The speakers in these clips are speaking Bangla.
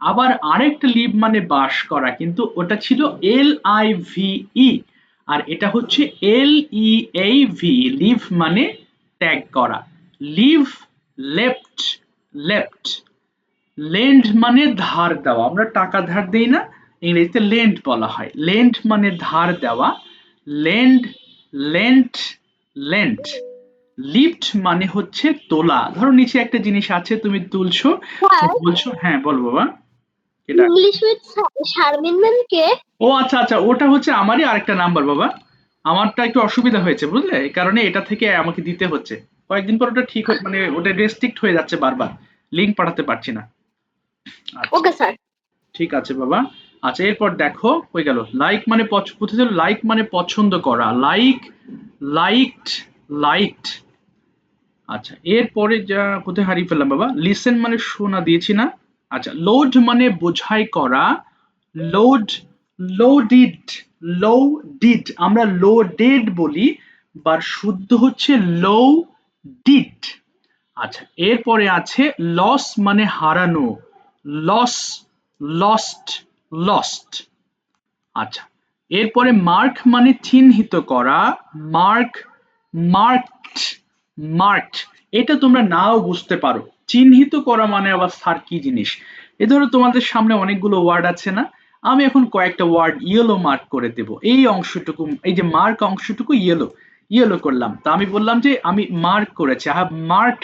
আবার আরেকটা লিভ মানে বাস করা, কিন্তু ওটা ছিল LIVE, আর এটা হচ্ছে LEAV, লিভ মানে ত্যাগ করা। Leave, left, left. লেন্ড মানে ধার দেওয়া, আমরা টাকা ধার দেই না, ইংরেজিতে লেন্ড বলা হয়। লেন্ড মানে ধার দেওয়া, লেন্ড, লেন্ট, লেন্ট। লিফট মানে হচ্ছে তোলা, ধরো নিচে একটা জিনিস আছে তুমি তুলছো, তো স্যার, বলছো, হ্যাঁ বলো বাবা। এটা, ইংলিশ উইথ শারমিন ম্যাম কে? ও আচ্ছা আচ্ছা, ওটা হচ্ছে আমারই আরেকটা নাম্বার বাবা। আমারটা একটু অসুবিধা হয়েছে বুঝলে, এই কারণে এটা থেকে আমাকে দিতে হচ্ছে। কয়েকদিন পর ওটা ঠিক মানে ওটা রেস্ট্রিক্ট হয়ে যাচ্ছে, বারবার লিংক পাঠাতে পারছি না। আচ্ছা, ওকে স্যার। ঠিক আছে বাবা। আচ্ছা, এরপর দেখো হয়ে গেল। লাইক মানে বুঝেছো, লাইক মানে পছন্দ করা, লাইক, লাইকড, লাইকড। আচ্ছা, এরপরে যা কোথায় হারিয়ে ফেললাম বাবা, লিসেন মানে শোনা দিয়েছি না। আচ্ছা, লোড মানে বোঝাই করা, লোড, লোডিড, লোডিড, আমরা লোডেড বলি, বা শুদ্ধ হচ্ছে লো ডিড। আচ্ছা, এরপরে আছে লস মানে হারানো, লস, লস্ট, লস্ট। আচ্ছা, এরপরে মার্ক মানে চিহ্নিত করা, মার্ক, মার্কড, মার্কড। এটা তোমরা নাও বুঝতে পারো, চিহ্নিত করা মানে আবার স্যার কি জিনিস। এ ধরো তোমাদের সামনে অনেকগুলো ওয়ার্ড আছে না, আমি এখন কয়েকটা ওয়ার্ড ইয়েলো মার্ক করে দেব, এই অংশটুকু, এই যে মার্ক অংশটুকু ইয়েলো, ইয়েলো করলাম, তা আমি বললাম যে আমি মার্ক করেছি, I have mark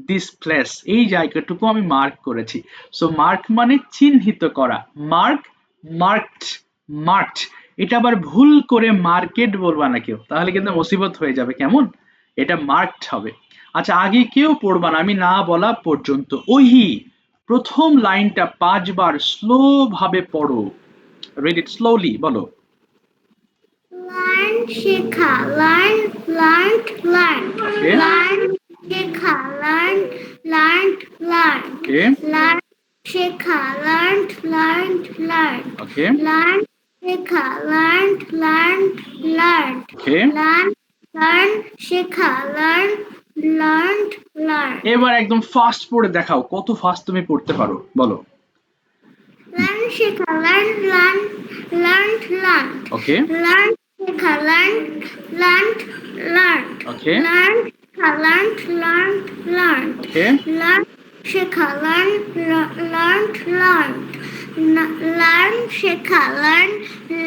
this place, এই জায়গাটুকু আমি মার্ক করেছি। সো মার্ক মানে চিহ্নিত করা, মার্ক, মার্কড, মার্কড। এটা আবার ভুল করে মার্কেট বলবা না কেউ, তাহলে কিন্তু মুসিবত হয়ে যাবে, কেমন? এটা মার্কড হবে। আচ্ছা, আগে কেউ পড়বা না আমি না বলা পর্যন্ত। ওহি, প্রথম লাইনটা 5 বার স্লো ভাবে পড়ো। রিড ইট স্লোলি, বলো। লার্ন শেখা, লার্ন, লার্ন, লার্ন, ওকে, লার্ন শেখা, লার্ন, লার্ন, লার্ন, ওকে, লার্ন শেখা, লার্ন, লার্ন, লার্ন, ওকে, লার্ন শেখা, লার্ন, লার্ন, লার্ন, ওকে। লার্ন, লার্ন শেখা, লার্ন, লার্ন, লার্ন। এবার একদম ফাস্ট পড়ে দেখাও, কত ফাস্ট তুমি পড়তে পারো, বলো। লার্ন শেখা, লার্ন, লার্ন, লার্ন, লার্ন, ওকে, লার্ন শেখা, লার্ন, লার্ন, লার্ন, ওকে, লার্ন শেখা, লার্ন, লার্ন, লার্ন, ওকে, লার্ন শেখা, লার্ন, লার্ন, লার্ন, লার্ন শেখা, লার্ন,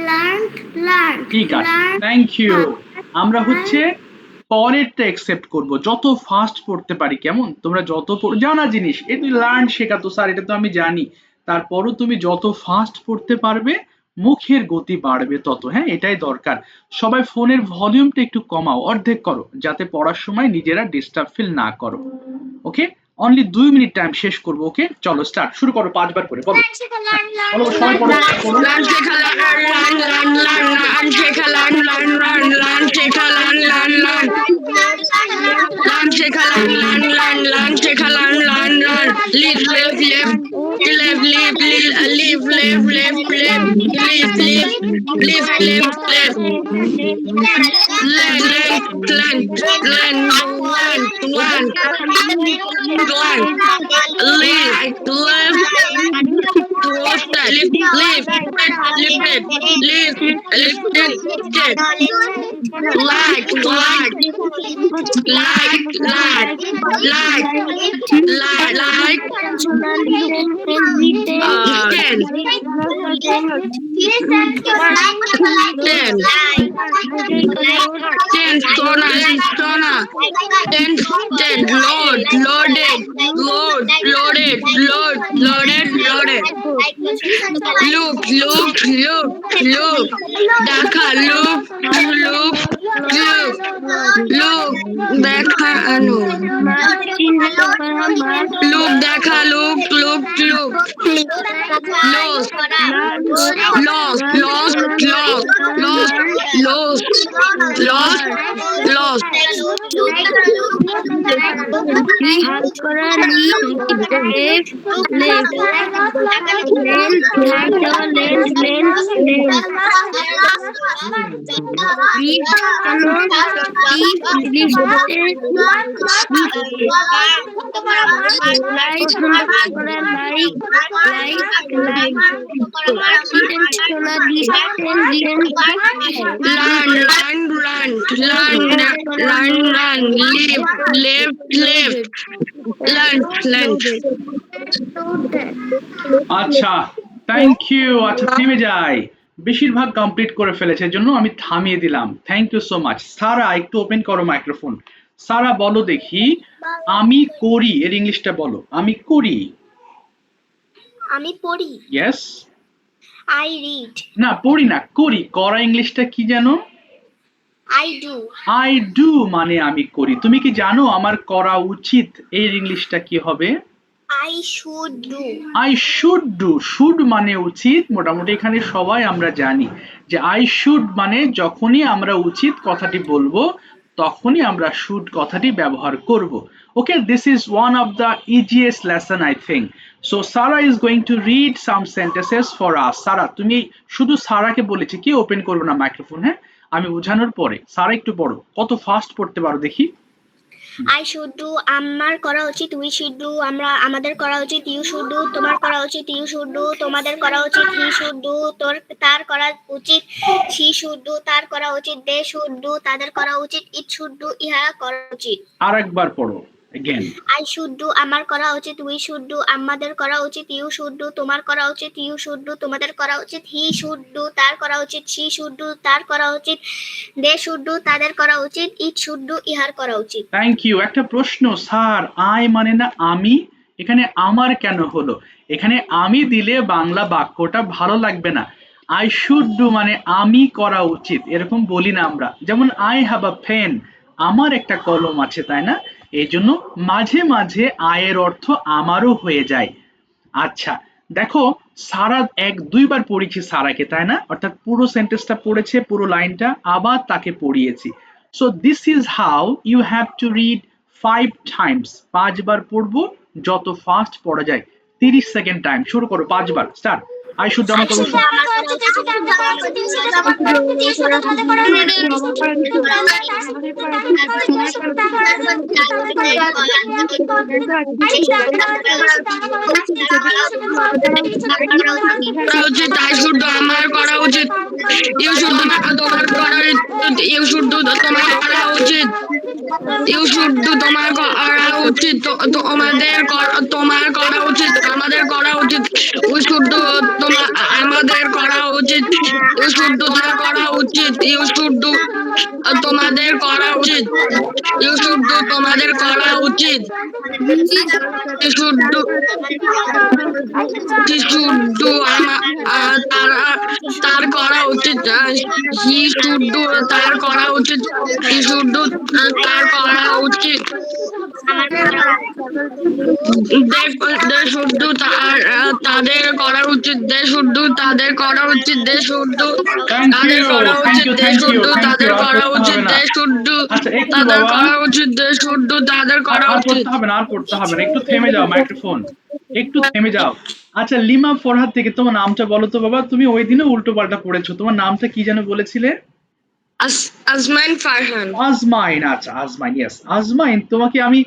লার্ন, লার্ন, ঠিক আছে, থ্যাংক ইউ। আমরা হচ্ছে পরেরটা একসেপ্ট করব, যত ফাস্ট পড়তে পারি, কেমন? তোমরা যত জানা জিনিস, এই লার্ন শেখা তো স্যার এটা তো আমি জানি, তারপরও তুমি যত ফাস্ট পড়তে পারবে মুখের গতি বাড়বে তত, হ্যাঁ এটাই দরকার। সবাই ফোনের ভলিউমটা একটু কমাও, অর্ধেক করো, যাতে পড়ার সময় নিজেরা ডিস্টার্ব ফিল না করো। ওকে, অনলি 2 মিনিট টাইম, শেষ করবো। ওকে, চলো স্টার্ট, শুরু করো 5 বার করে, বলো। বলো সবাই পড়ো, পড়ো। Learn, take a learn, learn, learn, learn, learn, take a learn, learn, learn, learn, take a learn, learn, learn. Learn, take a learn, learn, learn, learn, take a learn, learn, learn. Live, live, live, live, live, live, live, live, live, live, live, live, live, live, live. Learn, learn, learn, learn, learn, learn, learn. Live, live. Lift, lift, lift, lift, lifted, like, like, like, like, like, like, ten, ten, ten, Sona, ten, ten, load, loaded, load, loaded, load, loaded, loaded. Look, look, look, look. দেখা, look, look, look, look. দেখা, আনো। Look, দেখা, look, look, look. Lost, lost, lost, lost, lost, lost, lost, lost. আচ্ছা, থ্যাংক ইউ। আচ্ছা, থেমে যাই। বেশিরভাগ কমপ্লিট করে ফেলেছে, এর জন্য আমি থামিয়ে দিলাম। Thank you so much. Sara, একটু ওপেন করো মাইক্রোফোন। সারা, বলো দেখি, আমি করি এর ইংলিশটা বলো। আমি করি। আমি পড়ি। ইয়েস। I read. না, পড়ি না, করি। করা ইংলিশটা কি জানো? I do. আই ডু মানে আমি করি। তুমি কি জানো আমার করা উচিত এর ইংলিশটা কি হবে? I should do. I should do. Should মানে উচিত, মোটামুটি এখানে সবাই আমরা জানি যে আই শুড মানে যখনই আমরা উচিত কথাটি বলবো তখনই আমরা শুড কথাটি ব্যবহার করব। Okay, this is one of the easiest lesson I think. So Sara is going to read some sentences for us. Sara, তুমি শুধু সারাকে বলেছি, কি ওপেন করবে না মাইক্রোফোন, হ্যাঁ? আমি বোঝানোর পরে সারা একটু পড়ো। কত ফাস্ট পড়তে পারো দেখি। I should do. আমার করা উচিত। We should do. আমাদের করা উচিত। You should do. তোমার করা উচিত। You should do. তোমাদের করা উচিত। He should do. তার করা উচিত। She should do. তার করা উচিত। They should do. তাদের করা উচিত। It should do. ইহা করা উচিত। আরেকবার পড়ো, again. I should do. আমার করা উচিত। We should do. আমাদের করা উচিত। You should do. তোমার করা উচিত। You should do. তোমাদের করা উচিত। He should do. তার করা উচিত। She should do. তার করা উচিত। They should do. তাদের করা উচিত। It should do. ইহার করা উচিত। Thank you. একটা প্রশ্ন, স্যার, আই মানে না আমি, এখানে আমার কেন হলো? এখানে আমি দিলে বাংলা বাক্যটা ভালো লাগবে না। আই শুড ডু মানে আমি করা উচিত, এরকম বলি না আমরা। যেমন আই হ্যাভ আ পেন, আমার একটা কলম আছে, তাই না? এই জন্য মাঝে মাঝে আয়ের অর্থ আমারও হয়ে যায়। আচ্ছা, দেখো, সারা এক দুইবার পড়েছি সারাকে, তাই না? অর্থাৎ পুরো সেন্টেন্সটা পড়েছে, পুরো লাইনটা, আবার তাকে পড়িয়েছি। So this is how you have to read 5 times. 5 বার পড়বো, যত ফাস্ট পড়া যায়। 30 সেকেন্ড টাইম, শুরু করো। 5 বার, স্টার্ট। আই শুড আমার করো। I should do. আমার করা উচিত। You should do. তোমার করা উচিত। You should do. তোমার করা উচিত। You should do. তোমার করা উচিত। তোমাদের তোমার করা উচিত। আমাদের করা উচিত। We should do. আমাদের করা উচিত। You should do. তোমার করা উচিত। You should do. তোমাদের করা উচিত। You should do. তোমাদের করা উচিত। You should do. He should do. তার করা উচিত। He should do. তার করা উচিত। He should do. তার করা উচিত। They should do. তাদের করা উচিত। They should do. তাদের করা উচিত। They should do. তাদের করা উচিত। They should do. তাদের করা উচিত। They should do. তাদের করা উচিত। They should do. তাদের করা আর উচিত। পড়তে হবে না, আর পড়তে হবে না, একটু থেমে যাও মাইক্রোফোন, একটু থেমে যাও। আচ্ছা, লিমা ফরহাদ থেকে তোমার নামটা বলো তো বাবা। তুমি ওই দিনও উল্টো পাল্টা পড়েছো, তোমার নামটা কি যেন বলেছিলে? আসমাইন ফারহান। আজমাইন। আচ্ছা, আজমাইন, ইয়েস। আজমাইন, তোমাকে আমি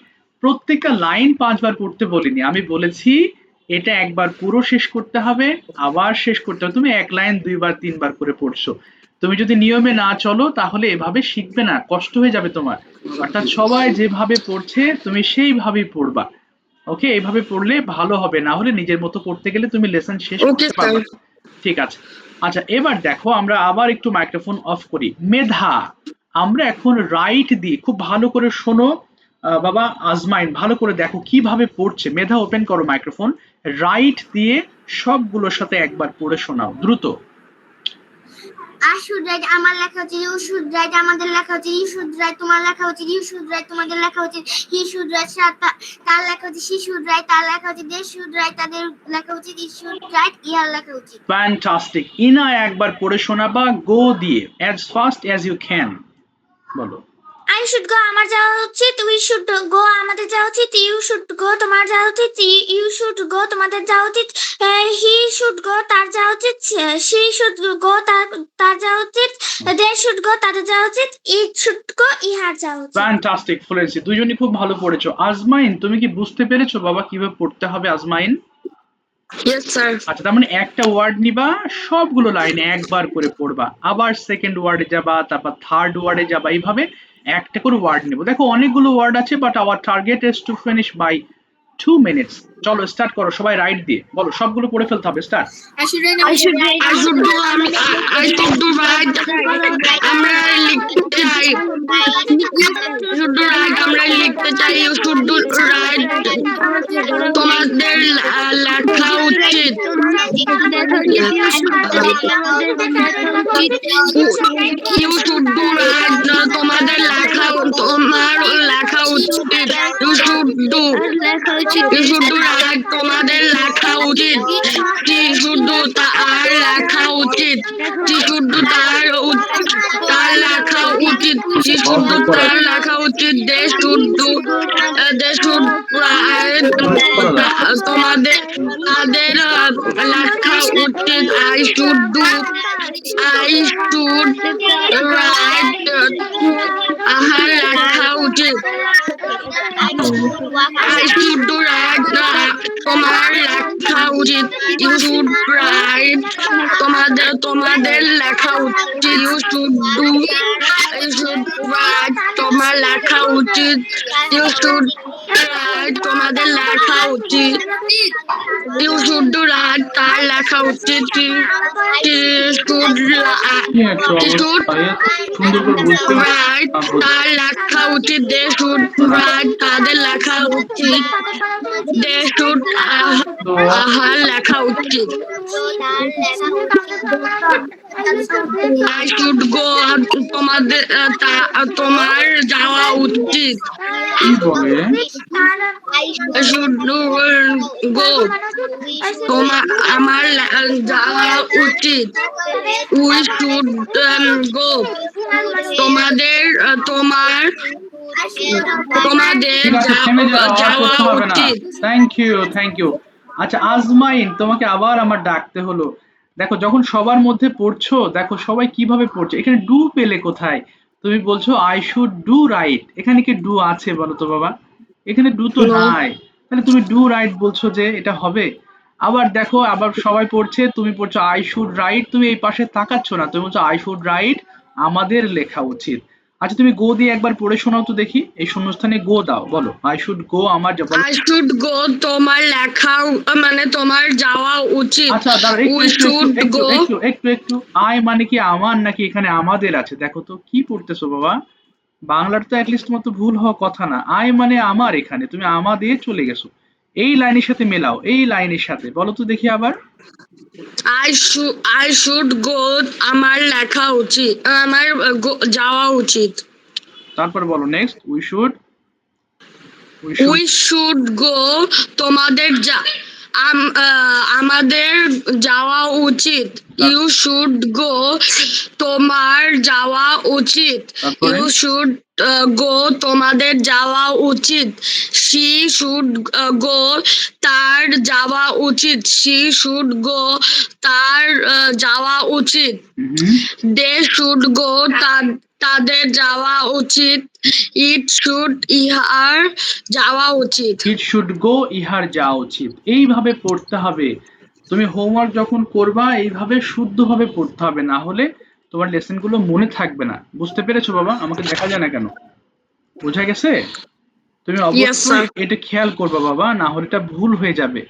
প্রত্যেকটা লাইন 5 বার পড়তে বলিনি, আমি বলেছি এটা একবার পুরো শেষ করতে হবে, আবার শেষ করতে হবে। তুমি এক লাইন 2 বার 3 বার করে পড়ছো। তুমি যদি নিয়মে না চলো তাহলে এভাবে শিখবে না, কষ্ট হয়ে যাবে তোমার। অর্থাৎ সবাই যেভাবে পড়ছে তুমি সেইভাবেই পড়বা। ওকে, এইভাবে পড়লে ভালো হবে, না হলে নিজের মতো পড়তে গেলে তুমি লেসন শেষ করতে পারবে না। ঠিক আছে। আচ্ছা, এবার দেখো, আমরা আবার একটু মাইক্রোফোন অফ করি। মেধা, আমরা এখন রাইট দিয়ে, খুব ভালো করে শোনো বাবা। আজমাইন, ভালো করে দেখো কিভাবে পড়ছে। মেধা, ওপেন করো মাইক্রোফোন। রাইট দিয়ে সবগুলোর সাথে একবার পড়ে শোনাও, দ্রুত। I should write. আমার লেখা উচিত। You should write. আমাদের লেখা উচিত। You should write. তোমার লেখা উচিত। You should write. তোমাদের লেখা উচিত। He should write. তার লেখা উচিত। She should write. তার লেখা উচিত। They should write. তাদের লেখা উচিত। It should write. ইহার লেখা উচিত। ফ্যান্টাস্টিক। ইনা, একবার পড়ে শোনাবা গো দিয়ে, as fast as you can, বলো। I should go. আমার যাওয়া উচিত। We should go. আমাদের যাওয়া উচিত। You should go. তোমার যাওয়া উচিত। You should go. তোমাদের যাওয়া উচিত। He should শুড গো তার যাওয়া উচিত শি শুড গো তার যাওয়া উচিত দে শুড গো তাদের যাওয়া উচিত ইট শুড গো ইহার যাওয়া উচিত ফ্যান্টাস্টিক ফ্লুয়েন্সি, দুইজনই খুব ভালো পড়েছো। আজমাইন, তুমি কি বুঝতে পেরেছো বাবা কিভাবে পড়তে হবে? আজমাইন, Yes, sir. আচ্ছা, তার মানে একটা ওয়ার্ড নিবা, সবগুলো লাইনে একবার করে পড়বা, আবার সেকেন্ড ওয়ার্ডে যাবা, তারপর থার্ড ওয়ার্ডে যাবা, এইভাবে একটা করে ওয়ার্ড নেবো। দেখো অনেকগুলো ওয়ার্ড আছে, but our target is to finish by 2 minutes। চলো স্টার্ট করো, সবাই রাইট দিয়ে বলো, সবগুলো পড়ে ফেলতে হবে। Start. I should do I should do right. আমরা লিখতে চাই। You should do right. আমরা লিখতে চাই। You should do right. তোমাদের লেখা উচিত। You should do right. তোমার লেখা উচিত। You should do right. তোমাদের লেখা উচিত। She should do তার লেখা উচিত। She should do তার লেখা উচিত। She should do তার লেখা উচিত। They should do right. তোমাদের তাদের লেখা উচিত। I should write. আহার লেখা উচিত। I should do right. তোমার লেখা উচিত। You should write. তোমাদের লেখা উচিত। You should write. তোমার লেখা উচিত। You should write. তোমাদের লেখা উচিত। You should do right. তার লেখা উচিত। She should সুন্দর করে বলতে write. তার লেখা উচিত। They should write. তাদের লেখা উচিত। They should আহার লেখা উচিত। I should go. তোমার যাওয়া উচিত। কি বলে? I should go. আমার যাওয়া উচিত। We should go. তোমাদের ঠিক আছে, থেমে যাও, আর যাওয়া করতে হবে না। উচিত। Thank you. আচ্ছা আজমাইন, তোমাকে আবার আমার ডাকতে হলো। দেখো যখন সবার মধ্যে পড়ছো, দেখো সবাই কিভাবে পড়ছে। এখানে ডু পেলে কোথায়? তুমি বলছো আই শুড ডু রাইট, এখানে কি ডু আছে বলো তো বাবা? এখানে ডু তো No. নাই, তাহলে তুমি ডু রাইট বলছো যে এটা হবে? আবার দেখো, আবার সবাই পড়ছে, তুমি পড়ছো আই শুড রাইট, তুমি এই পাশে তাকাচ্ছ না, তুমি বলছো আই শুড রাইট, আমাদের লেখা উচিত। আচ্ছা তুমি গো দিয়ে একবার পড়ে শোনাও তো দেখি, এই শূন্যস্থানে গো দাও, বলো আই শুড গো, আমার I should go. তোমার লেখা মানে তোমার যাওয়া উচিত। আচ্ছা দাঁড়াও, We should go. একটু আই মানে কি আমার, নাকি এখানে আমাদের আছে? দেখো তো কি পড়তেছো বাবা, বাংলার তো অ্যাটলিস্ট মতো ভুল হওয়া কথা না। আই মানে আমার, এখানে তুমি আমাদের চলে গেছো। এই লাইনের সাথে মেলাও, এই লাইনের সাথে বলো তো দেখি আবার। I should go. আমার লেখা উচিত। আমার যাওয়া উচিত। তারপর বলো next, we should We should go. তোমাদের আমাদের যাওয়া উচিত। You should go. তোমার যাওয়া উচিত। তারপরে? You should go. তোমাদের যাওয়া উচিত। She should go. তার যাওয়া উচিত। She should go. তার যাওয়া উচিত। They should go. তাদের যাওয়া উচিত। It should. ইহার যাওয়া উচিত। ইট শুড গো, ইহার যাওয়া উচিত। এইভাবে পড়তে হবে। তুমি হোমওয়ার্ক যখন করবা এইভাবে শুদ্ধভাবে পড়তে হবে, না হলে তোমার লেসন গুলো মনে থাকবে না। বুঝতে পেরেছো বাবা? আমাকে দেখা যায় না কেন? বোঝা গেছে? তুমি অবশ্যই এটা খেয়াল করবা বাবা, না হলে এটা ভুল হয়ে যাবে।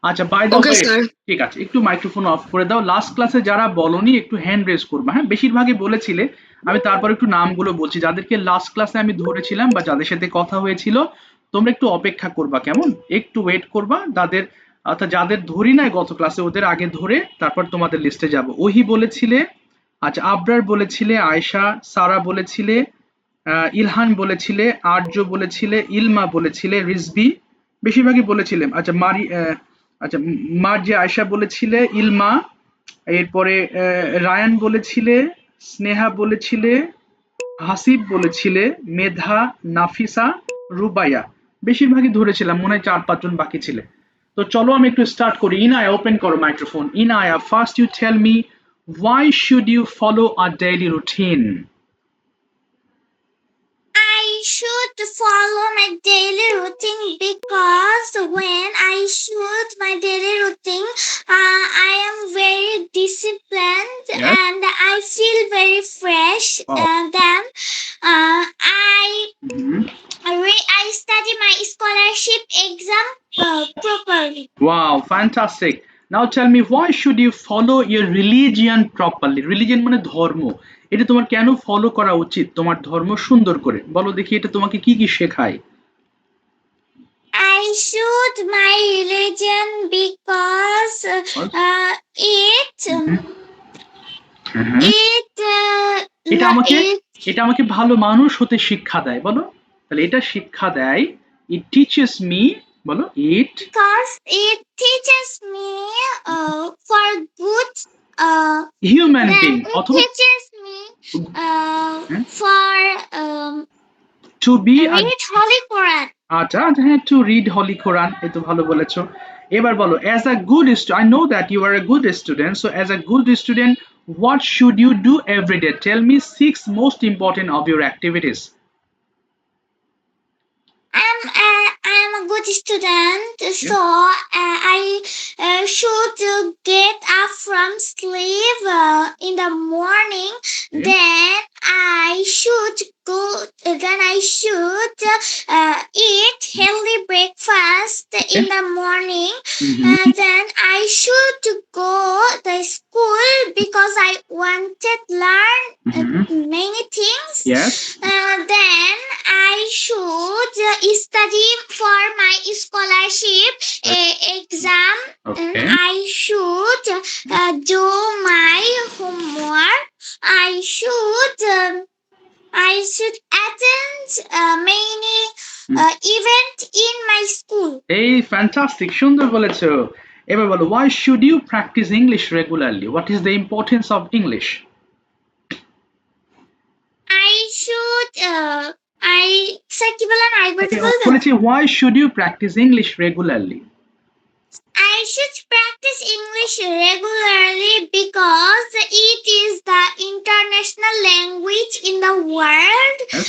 আচ্ছা বাই দ্য ওয়ে, ঠিক আছে, একটু মাইক্রোফোন অফ করে দাও। লাস্ট ক্লাসে যারা বলনি একটু হ্যান্ড রেজ করবা, হ্যাঁ? বেশিরভাগই বলেছিলে, আমি তারপর একটু নামগুলো বলছি যাদেরকে লাস্ট ক্লাসে আমি ধরেছিলাম বা যাদের সাথে কথা হয়েছিল। তোমরা একটু অপেক্ষা করবা, কেমন? একটু ওয়েট করবা, যাদের ধরি নাই গত ক্লাসে ওদের আগে ধরে তারপর তোমাদের লিস্টে যাব। ওহি বলেছিলে, আচ্ছা আবরার বলেছিলে, আয়েশা, সারা বলেছিলে, ইলহান বলেছিলে, আর্য বলেছিলে, ইলমা বলেছিলে, রিজবি বেশিরভাগই বলেছিলে। আচ্ছা মার্জিয়া আয়েশা বলেছিলে, ইলমা, এরপরে রায়ান বলেছিলে, স্নেহা বলেছিলে, হাসিব বলেছিলে, মেধা, নাফিসা, রুবাইয়া বেশিরভাগই ধরেছিলাম, মনে হয় 4-5 জন বাকি ছিলে। তো তো চলো আমি একটু স্টার্ট করি। ইনায়া ওপেন করো microphone. Inaya, first you tell me why should you follow a daily routine? I should follow my daily routine because when I shoot my daily routine, I am very disciplined Yes. and I feel very fresh. Wow. And then I Mhm. I study my scholarship exam properly. Wow, fantastic. Now tell me, why should you follow your religion properly? Religion মানে ধর্ম। এটা তোমার কেন ফলো করা উচিত তোমার ধর্ম সুন্দর করে? বলো দেখি এটা তোমাকে কি কি শেখায়? I shoot my religion because Mhm. এটা আমাকে এটা আমাকে ভালো মানুষ হতে শিক্ষা দেয়। বলো তাহলে এটা শিক্ষা দেয়। It teaches me, বলো it because it teaches me for good human then being it অথবা teaches me for to be a read Holy Quran. আচ্ছা আচ্ছা, হ্যাঁ, টু রিড হলি কোরআন, এ তো ভালো বলেছো। এবার বলো, as a good I know that you are a good student, so as a good student what should you do every day? Tell me 6 most important of your activities. I'm a good student, so I should get up from sleep in the morning. Then I should eat healthy breakfast in the morning. Then I should go to school because I wanted learn many things. Yes. Then I should study for my scholarship exam. Okay. I should do my homework. I should attend many event in my school. এই ফ্যান্টাস্টিক, সুন্দর বলেছো। এবার বলো, why should you practice English regularly? What is the importance of English? বলেছি why should you practice English regularly? I should practice English regularly because it is the international language in the world. Yes.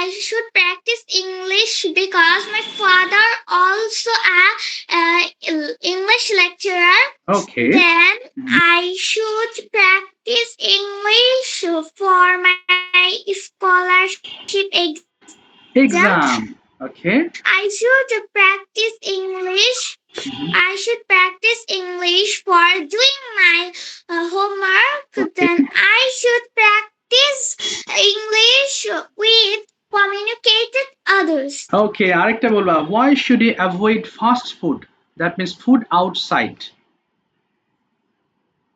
I should practice English because my father also a English lecturer. Okay. Then I should practice English for my scholarship Exam. Okay. I should practice English. I should practice English for doing my homework. Okay. Then I should practice English with communicated others. Okay, আরেকটা বলবা, why should you avoid fast food? That means food outside.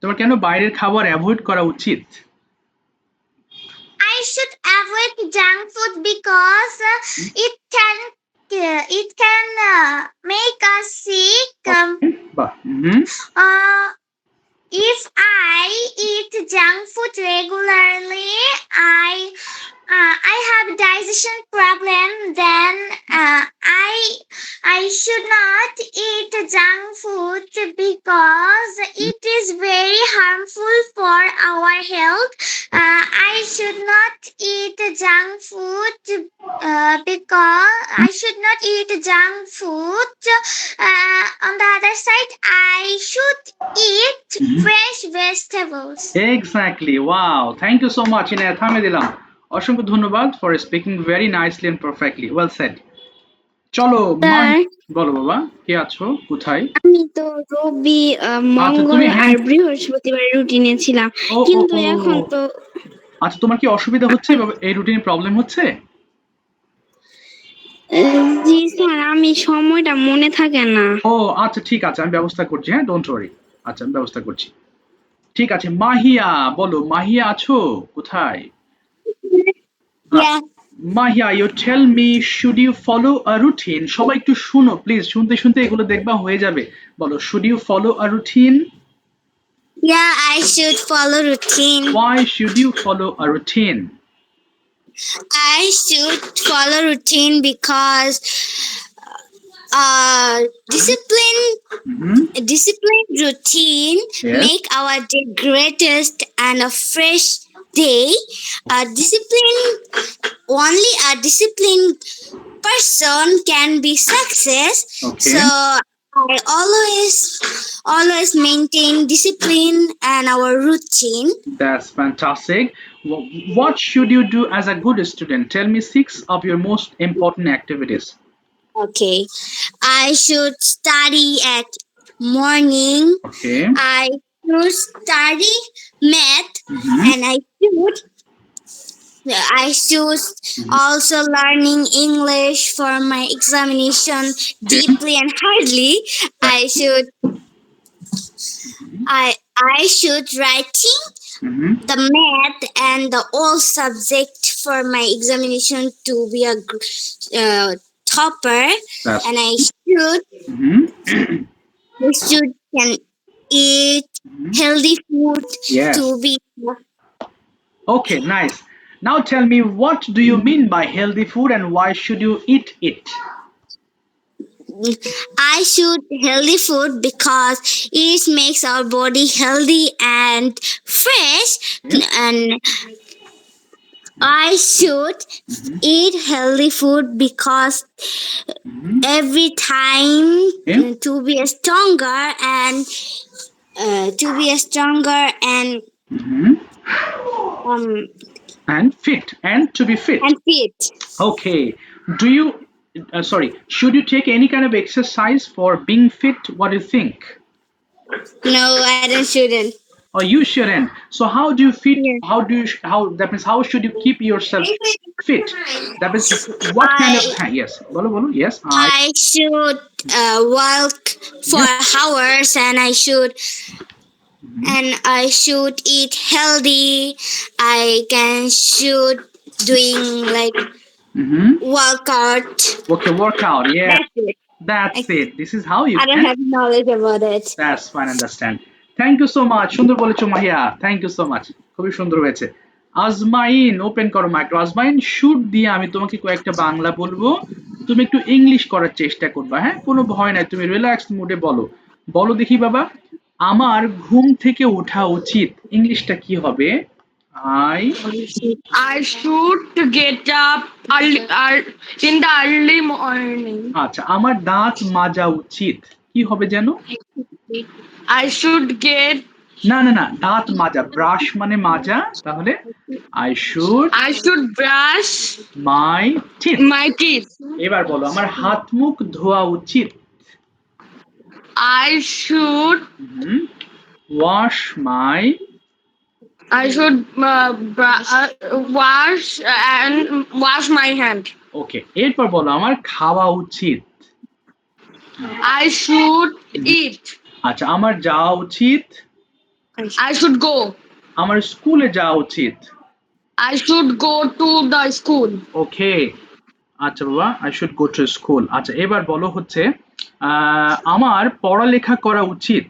তোমার কেন বাইরের খাবার অ্যাভয়েড করা উচিত? I should avoid junk food because it can make us sick. বাহ, If I eat junk food regularly, I have digestion problem. Then I should not eat junk food because it is very harmful for our health. I should not eat junk food because I should not eat junk food. On the other side, I should eat fresh vegetables. Exactly. Wow. Thank you so much. Inaya, থামিয়ে দিলাম। অসংখ্য ধন্যবাদ for speaking very nicely and perfectly. Well said. চলো, বলো বাবা, কে আছো, কোথায়? আমি তো রবি, মঙ্গল আর বৃহস্পতিবার রুটিনে ছিলাম, কিন্তু এখন তো। আচ্ছা, তোমার কি অসুবিধা হচ্ছে এই রুটিনে? প্রবলেম হচ্ছে? জি স্যার, আমি সময়টা মনে থাকে না। ও আচ্ছা, ঠিক আছে, আমি ব্যবস্থা করছি। হ্যাঁ, ডোন্ট ওয়ারি। আচ্ছা, আমি ব্যবস্থা করছি। ঠিক আছে, মাহিয়া, বলো, মাহিয়া আছো কোথায়? Mahiya, you tell me, should you follow a routine? সবাই একটু শুনো প্লিজ, শুনতে শুনতে এগুলো দেখবা হয়ে যাবে। বলো, should you follow a routine? Yeah, I should follow routine. Why should you follow a routine? I should follow routine because disciplined routine Yes. make our day greatest and a fresh day. Only a disciplined person can be success. Okay. So I always maintain discipline and our routine. That's fantastic. What should you do as a good student? Tell me 6 of your most important activities. Okay, I should study at morning. Okay. I should study math, Mhm. and I should also learning English for my examination deeply and hardly. I should writing Mhm. the math and the all subject for my examination to be a topper, That's and Mhm. I should can eat healthy food Yes. to be. Okay, nice. Now tell me, what do you mean by healthy food and why should you eat it? I should healthy food because it makes our body healthy and fresh, and I should eat healthy food because Mhm. every time Okay. to be a stronger and Mhm. um And fit and to be fit. and fit. Okay. Do you, sorry, should you take any kind of exercise for being fit? What do you think? No, I don't shouldn't. Or you shouldn't. So how do you fit? Yeah. How that means how should you keep yourself fit? That means what kind of yes. Bolo, yes. I should walk for hours, and I should eat healthy. I can should doing like Mm-hmm. workout. Okay, workout. Yeah, That's it. that's it. This is how you I don't can. have knowledge about it. That's fine, understand. Thank you so much, সুন্দর বলেছো Mahiya, thank you so much, খুবই সুন্দর হয়েছে। আজমাইন, ওপেন করো মাইক্রো। আজমাইন, শুট দিয়ে আমি তোমাকে কয়েকটা বাংলা বলবো, তুমি একটু ইংলিশ করার চেষ্টা করবা, হ্যাঁ, কোনো ভয় নাই, তুমি রিল্যাক্স মুডে বলো। বলো দেখি বাবা, আমার ঘুম থেকে ওঠা উচিত, ইংলিশটা কি হবে? I should get up in the early morning. আচ্ছা, আমার দাঁত মাজা উচিত, কি হবে যেন? I should get. না না না, দাঁত মাজা, ব্রাশ মানে মাজা, তাহলে I should brush my teeth. my teeth. এবার বলো, আমার হাত মুখ ধোয়া উচিত। I should wash my wash my hand. ওকে, এরপর বলো, আমার খাওয়া উচিত। I should eat. আচ্ছা, আমার যাওয়া উচিত। I should go. আমার স্কুলে যাওয়া উচিত। I should go to the school. ওকে, আচ্ছা বাবা, I should go to school. আচ্ছা, এবার বলো হচ্ছে আমার পড়ালেখা করা উচিত।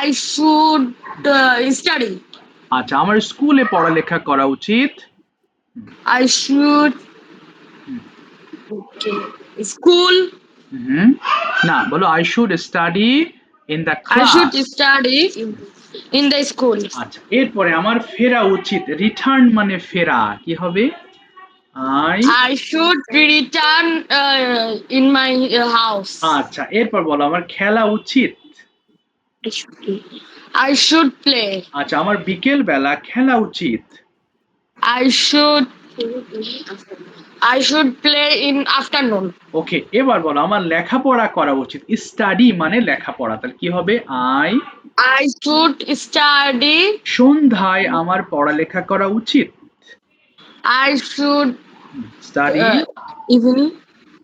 I should study. আচ্ছা, আমার স্কুলে পড়ালেখা করা উচিত। I should school. না, বলো I should study in the I class. should study in the school. আচ্ছা, এরপরে আমার ফেরা উচিত, রিটার্ন মানে ফেরা, কি হবে? I should return in my house. আচ্ছা, এরপর বলো, আমার খেলা উচিত। I should play. আচ্ছা, আমার বিকেল বেলা খেলা উচিত। I should play in afternoon. ওকে, এবার বলো, আমার লেখাপড়া করা উচিত, স্টাডি মানে লেখাপড়া, তাহলে কি হবে? I should study. সন্ধ্যায় আমার পড়ালেখা করা উচিত। I should study evening.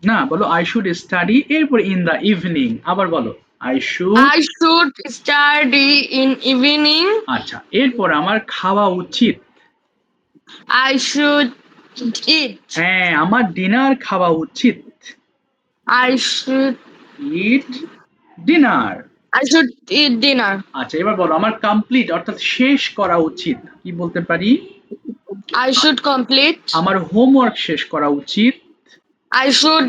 না, বলো I should study, এরপর in the evening, আবার বলো I should study in evening. আচ্ছা, এরপর আমার খাওয়া উচিত। I should eat. হ্যাঁ, আমার ডিনার খাওয়া উচিত। I should eat dinner. I should eat dinner. আচ্ছা, এবার বলো, আমার কমপ্লিট অর্থাৎ শেষ করা উচিত, কি বলতে পারি? I should complete. আমার হোমওয়ার্ক শেষ করা উচিত। I should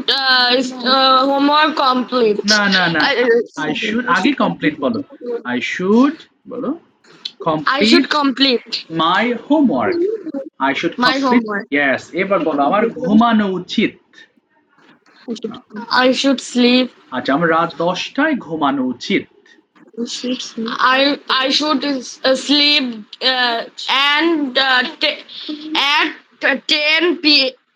homework complete. না না না, আই শুড আগে কমপ্লিট বলো। আই শুড বলো I should complete complete my homework. I should my complete, homework. Yes. এবার বলো আমার ঘুমানো উচিত। I should sleep. আচ্ছা, আমার রাত 10টায় ঘুমানো উচিত। I should sleep and at 10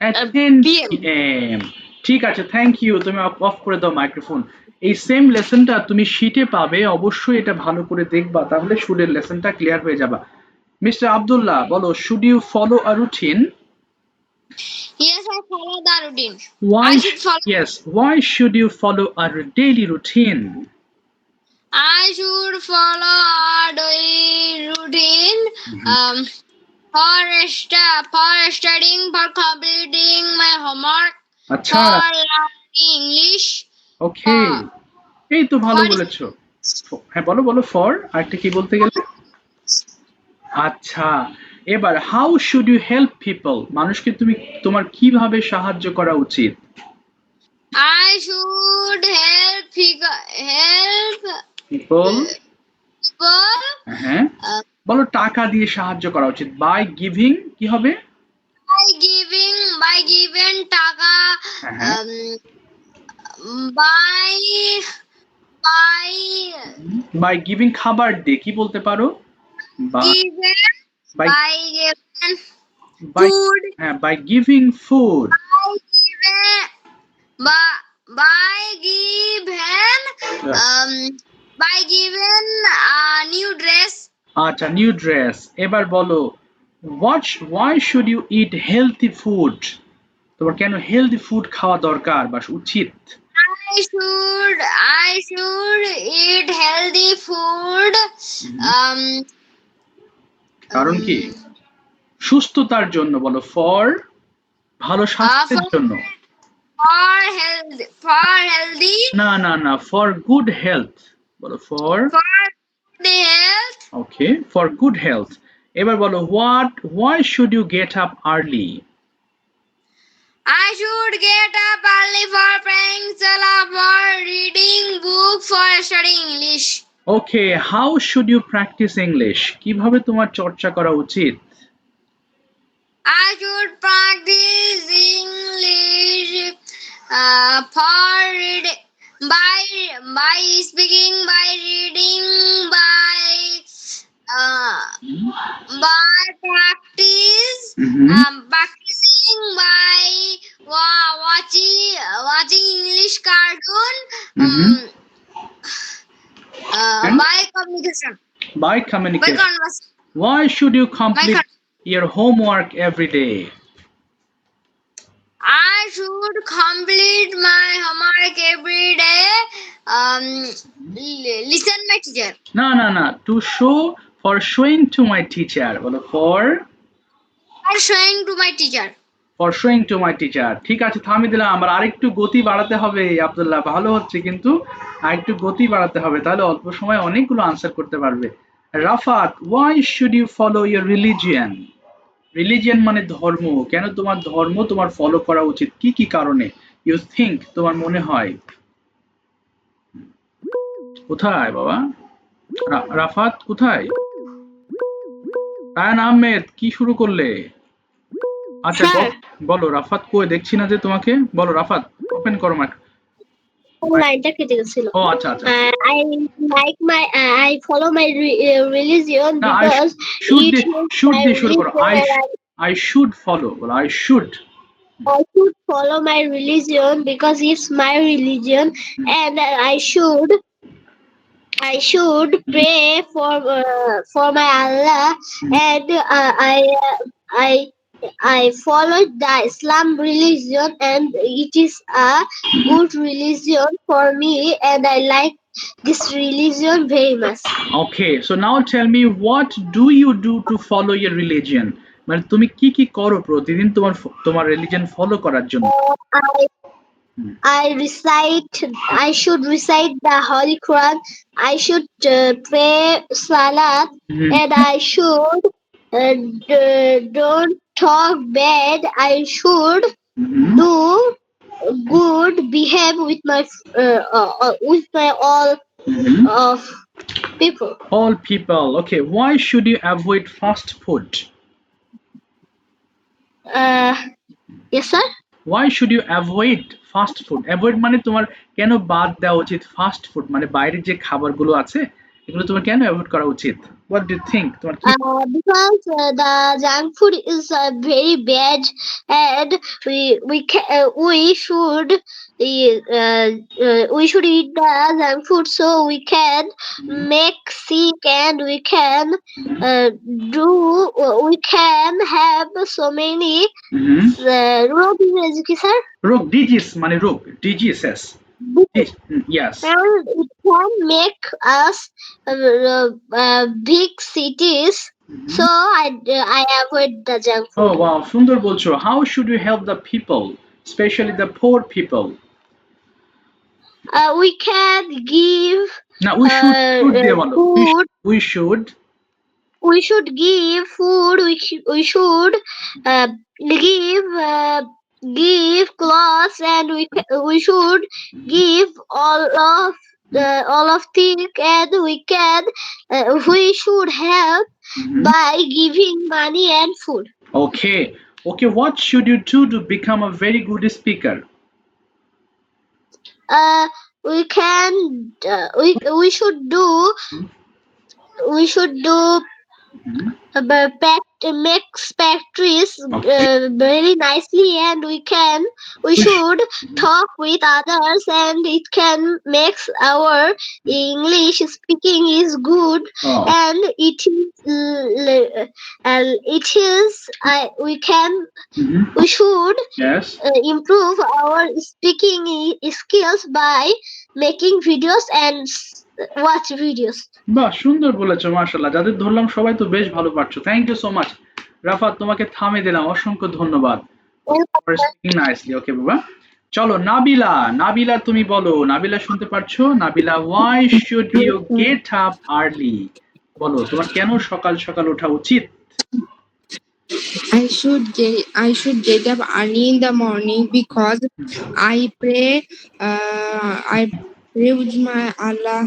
At 10 p.m. p.m. ঠিক আছে, থ্যাংক ইউ। তুমি অফ করে দাও মাইক্রোফোন। এই সেম লেসনটা তুমি শিটে পাবে, অবশ্যই এটা ভালো করে দেখবা, তাহলে শুডের লেসনটা ক্লিয়ার হয়ে যাবে। মিস্টার আব্দুল্লাহ বলো, should you follow a routine? Yes, I follow the routine. Why? I should follow. Yes. Why should you follow a daily routine? I should follow our daily routine. For studying, for completing my homework, আচ্ছা, for learning English. ওকে, এই তো ভালো for- বলেছো। হ্যাঁ বলো বলো, ফর আরেকটা কি বলতে গেলে? আচ্ছা, এবার how should you help people? মানুষকে তুমি তোমার কিভাবে সাহায্য করা উচিত? I should help people. People, হ্যাঁ Uh, বলো, টাকা দিয়ে সাহায্য করা উচিত। বাই গিভিং কি হবে? by giving taka. হ্যাঁ, By বাই গিভিং খাবার দিয়ে কি বলতে পারো? given. By By given by food. হ্যাঁ, by giving food. By given by given a new dress. আচ্ছা, নিউ ড্রেস। এবার বলো, why should you eat healthy food? তোমার কেন হেলদি ফুড খাওয়া দরকার বা উচিত? I should eat healthy food. কারণ কি? সুস্থতার জন্য বলো, ফর ভালো স্বাস্থ্যের জন্য। For healthy. না না না, ফর গুড হেলথ বলো, for For the health. Okay, for good health. এবার বলো, why should you get up early? I should get up early for praying salah, for reading book, for studying English. Okay, how should you practise English? কিভাবে তোমার চর্চা করা উচিত? I should practice English for reading, by speaking, by reading, by practice, practicing by watching English cartoon, by communication, By by communication. conversation. Why should you complete your homework every day? I should complete my homework every day. Listen my teacher. না না না, to show, for showing to my teacher বলো, for showing to my teacher. for showing to my teacher। ঠিক আছে, থামিয়ে দিলাম। আমার আরেকটু গতি বাড়াতে হবে আব্দুল্লাহ, ভালো হচ্ছে কিন্তু আরেকটু গতি বাড়াতে হবে, তাহলে অল্প সময়ে অনেকগুলো আনসার করতে পারবে। Rafat, why should you follow your religion? Religion মানে ধর্ম। কেন তোমার ধর্ম তোমার ফলো করা উচিত? কি কি কারণে ইউ থিঙ্ক, তোমার মনে হয়? কোথায় বাবা রাফাত, কোথায়? রায়ান আহমেদ, কি শুরু করলে? আচ্ছা বলো রাফাত, কই দেখছি না যে তোমাকে। বলো রাফাত, ওপেন করো মাইক। লাইনটা কেটে গেছিল। ও আচ্ছা আচ্ছা। I follow my religion না, because শুড দিয়ে শুরু করো। I should follow, বলো I should follow my religion because it's my religion, and I should pray for my Allah, and I followed the Islam religion, and it is a good religion for me, and I like this religion very much. Okay, so now tell me, what do you do to follow your religion? মানে তুমি কি কি করো প্রতিদিন তোমার রিলিজিয়ন ফলো করার জন্য? I should recite the Holy Quran. I should pray Salat, and I should don't talk bad. I should Mhm. do good. Behave with my all Mhm. of people. All people. Okay. Why should you avoid fast food? Yes, sir. Why should you avoid fast food? Avoid মানে তোমার কেন বাদ দেওয়া উচিত ফাস্ট ফুড, মানে বাইরের যে খাবারগুলো আছে এগুলো তোমার কেন অ্যাভয়েড করা উচিত? What do you think? তোমার কি Because the junk food is very bad, and we should eat the junk food so we can make sick, and we can have so many road disease, sir. রোগ, ডিজিজ মানে রোগ, diseases. Yes. And it can make us big cities. So I avoid the junk Oh food. wow, সুন্দর বলছো। How should we help the people, especially the poor people? We can give না, we should দিয়ে বলো। food. We should We should give food. We should give clothes, and we should give all of things, and we should help by giving money and food. Okay. Okay, what should you do to become a very good speaker? We can we should do make factories very nicely, and we should talk with others, and it can make our English speaking is good. Oh. And we should Yes. improve our speaking skills by making videos and watch videos. বাহ, সুন্দর বলেছো, মাশাআল্লাহ। যাদের ধরলাম সবাই তো বেশ ভালো পারছো। Thank you so much. Rafat, তোমাকে থামে দিলাম, অসংখ্য ধন্যবাদ। Speaking nicely. ওকে বাবা। চলো নাবিলা, নাবিলা তুমি বলো। নাবিলা শুনতে পারছো? Nabila, why should you get up early? বলো, তোমার কেন সকাল সকাল ওঠা উচিত? I should get up early in the morning because I pray with my Allah.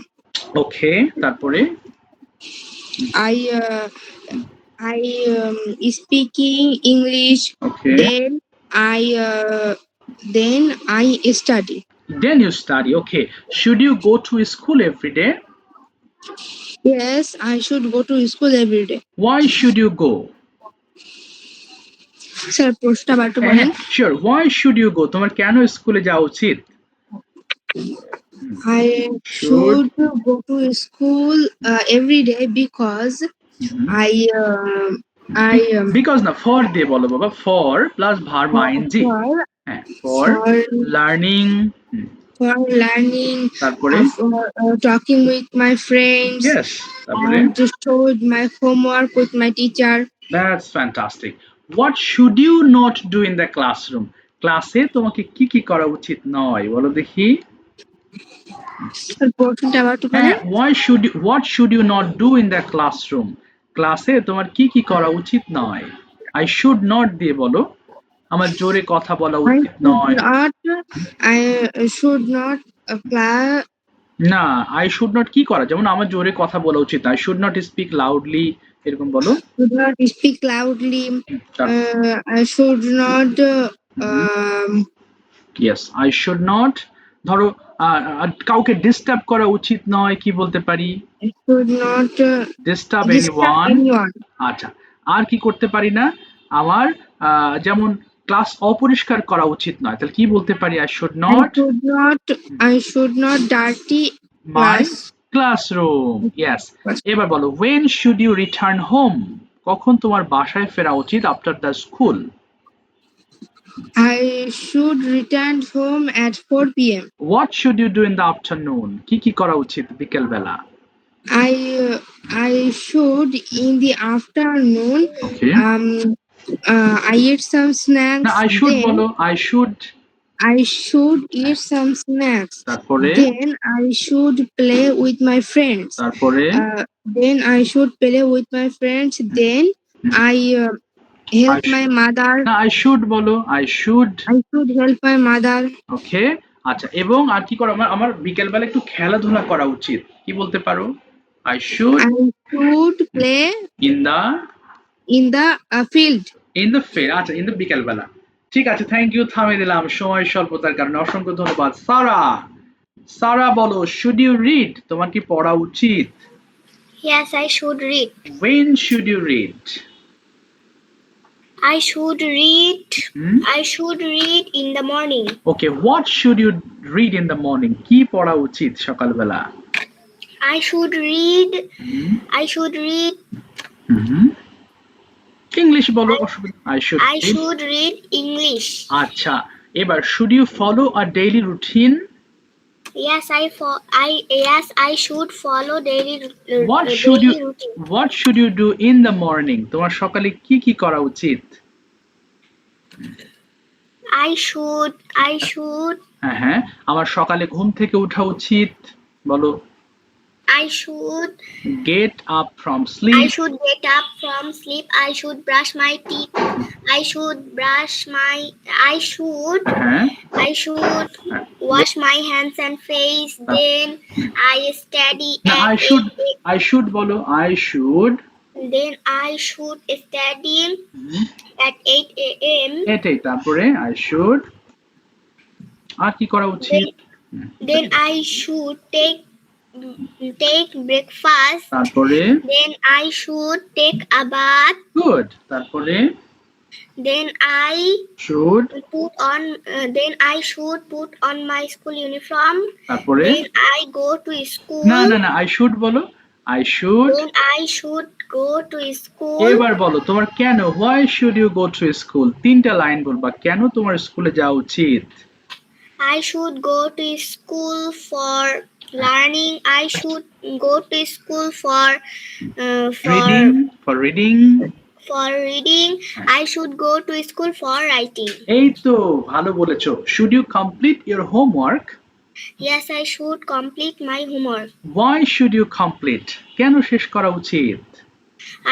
ওকে, তারপরে I speaking English. Okay, Then I study. then you study. Okay, should you go to school every day? Yes, I should go to school every day. Why should you go? Sir, প্রশ্নটা আবার একটু বলেন। Sure, why should you go? তোমার কেন স্কুলে যাওয়া উচিত? I should go to school every day because because না, for দিয়ে বলো বাবা। for plus verb ing, হ্যাঁ, for learning, তারপরে talking with my friends. yes, তারপরে and to showed my homework with my teacher. that's fantastic. What should you not do in the classroom? ক্লাসে তোমাকে কি কি করা উচিত নয় বলো দেখি। প্রশ্নটা আবার একটু বলেন। what should you not do in the classroom? ক্লাসে তোমার কি কি করা উচিত নয়? I should not দিয়ে বলো। আমার জোরে কথা বলা উচিত নয়। I should not না, I should not কি করা? যেমন আমার জোরে কথা বলা উচিত। I should not speak loudly, এরকম বলো। should not speak loudly. I should not yes, I should not, ধরো কাউকে ডিস্টার্ব করা উচিত নয়, কি বলতে পারি? I should not disturb anyone. আচ্ছা, আর কি করতে পারি না? আমার যেমন ক্লাস অপরিষ্কার করা উচিত নয়, তাহলে কি বলতে পারি? I should not dirty my classroom. Yes. এবার বলো, when should you return home? কখন তোমার বাসায় ফেরা উচিত? after the school. I should return home at 4 p.m. What should you do in the afternoon? কি কি করা উচিত বিকেল বেলা? I should in the afternoon. Okay. I eat some snacks. না, I should বলো। I should eat some snacks. তারপরে then I should play with my friends. তারপরে then I should play with my friends. Then I help I my should, mother. না আই শুড বলো, I should. I should help my mother. ওকে, আচ্ছা, এবং আর কি করো, আমার আমার বিকেলবেলা একটু খেলাধুলা করা উচিত, কি বলতে পারো? I should I should play in the, in the field. In the field, আচ্ছা ইন দ্য বিকেলবেলা। ঠিক আছে, থ্যাংক ইউ, থামিয়ে দিলাম সময় স্বল্পতার কারণে, অসংখ্য ধন্যবাদ। সারা, সারা বলো, শুড ইউ রিড, তোমার কি পড়া উচিত? Yes, I should read. When should you read? I should read. Hmm? I should read in the morning. Okay, what should you read in the morning? কি পড়া উচিত সকালবেলা? I should read. Hmm? I should read. English বলো, অসুবিধা। I should I read. should read English. আচ্ছা, এবার should you follow a daily routine? Yes, I should follow daily What should daily you routine. What should you do in the morning? তোমার সকালে কি কি করা উচিত? I should হ্যাঁ, আমার সকালে ঘুম থেকে ওঠা উচিত, বলো। I should Get up from I sleep. should get up from sleep. I should brush my teeth. I should হ্যাঁ, wash my hands and face. Then I study না, at I should বলো, I should then I should study at 8 a.m. এটাই, তারপরে I should, আর কি করা উচিত? Then I should take breakfast. তারপরে Then I should take a bath. good, তারপরে Then I should, I should put on my school uniform. তারপরে Then I go to school. না, I should বলো, I should। Then I should go to school. এবার বলো তোমার কেন, why should you go to school? তিনটা লাইন বলবা, কেন তোমার স্কুলে যাওয়া উচিত? I should go to school for learning. I should go to school for reading. I should go to school for writing. এই তো ভালো বলেছো। should you complete your homework? Yes, I should complete my homework. why should you complete? কেন শেষ করা উচিত?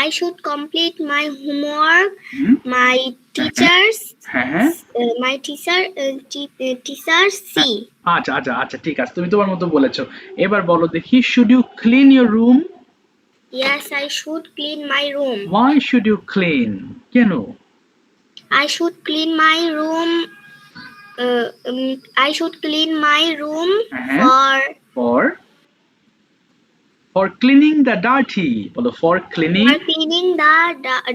I should complete my homework. My teachers হ্যাঁ, teachers see. আচ্ছা, ঠিক আছে, তুমি তোমার মতো বলেছো। এবার বলো দেখি, should you clean your room? Yes, I should clean my room. why should you clean? কেন? I should clean my room. I should clean my room for cleaning the dirty, বলো for cleaning the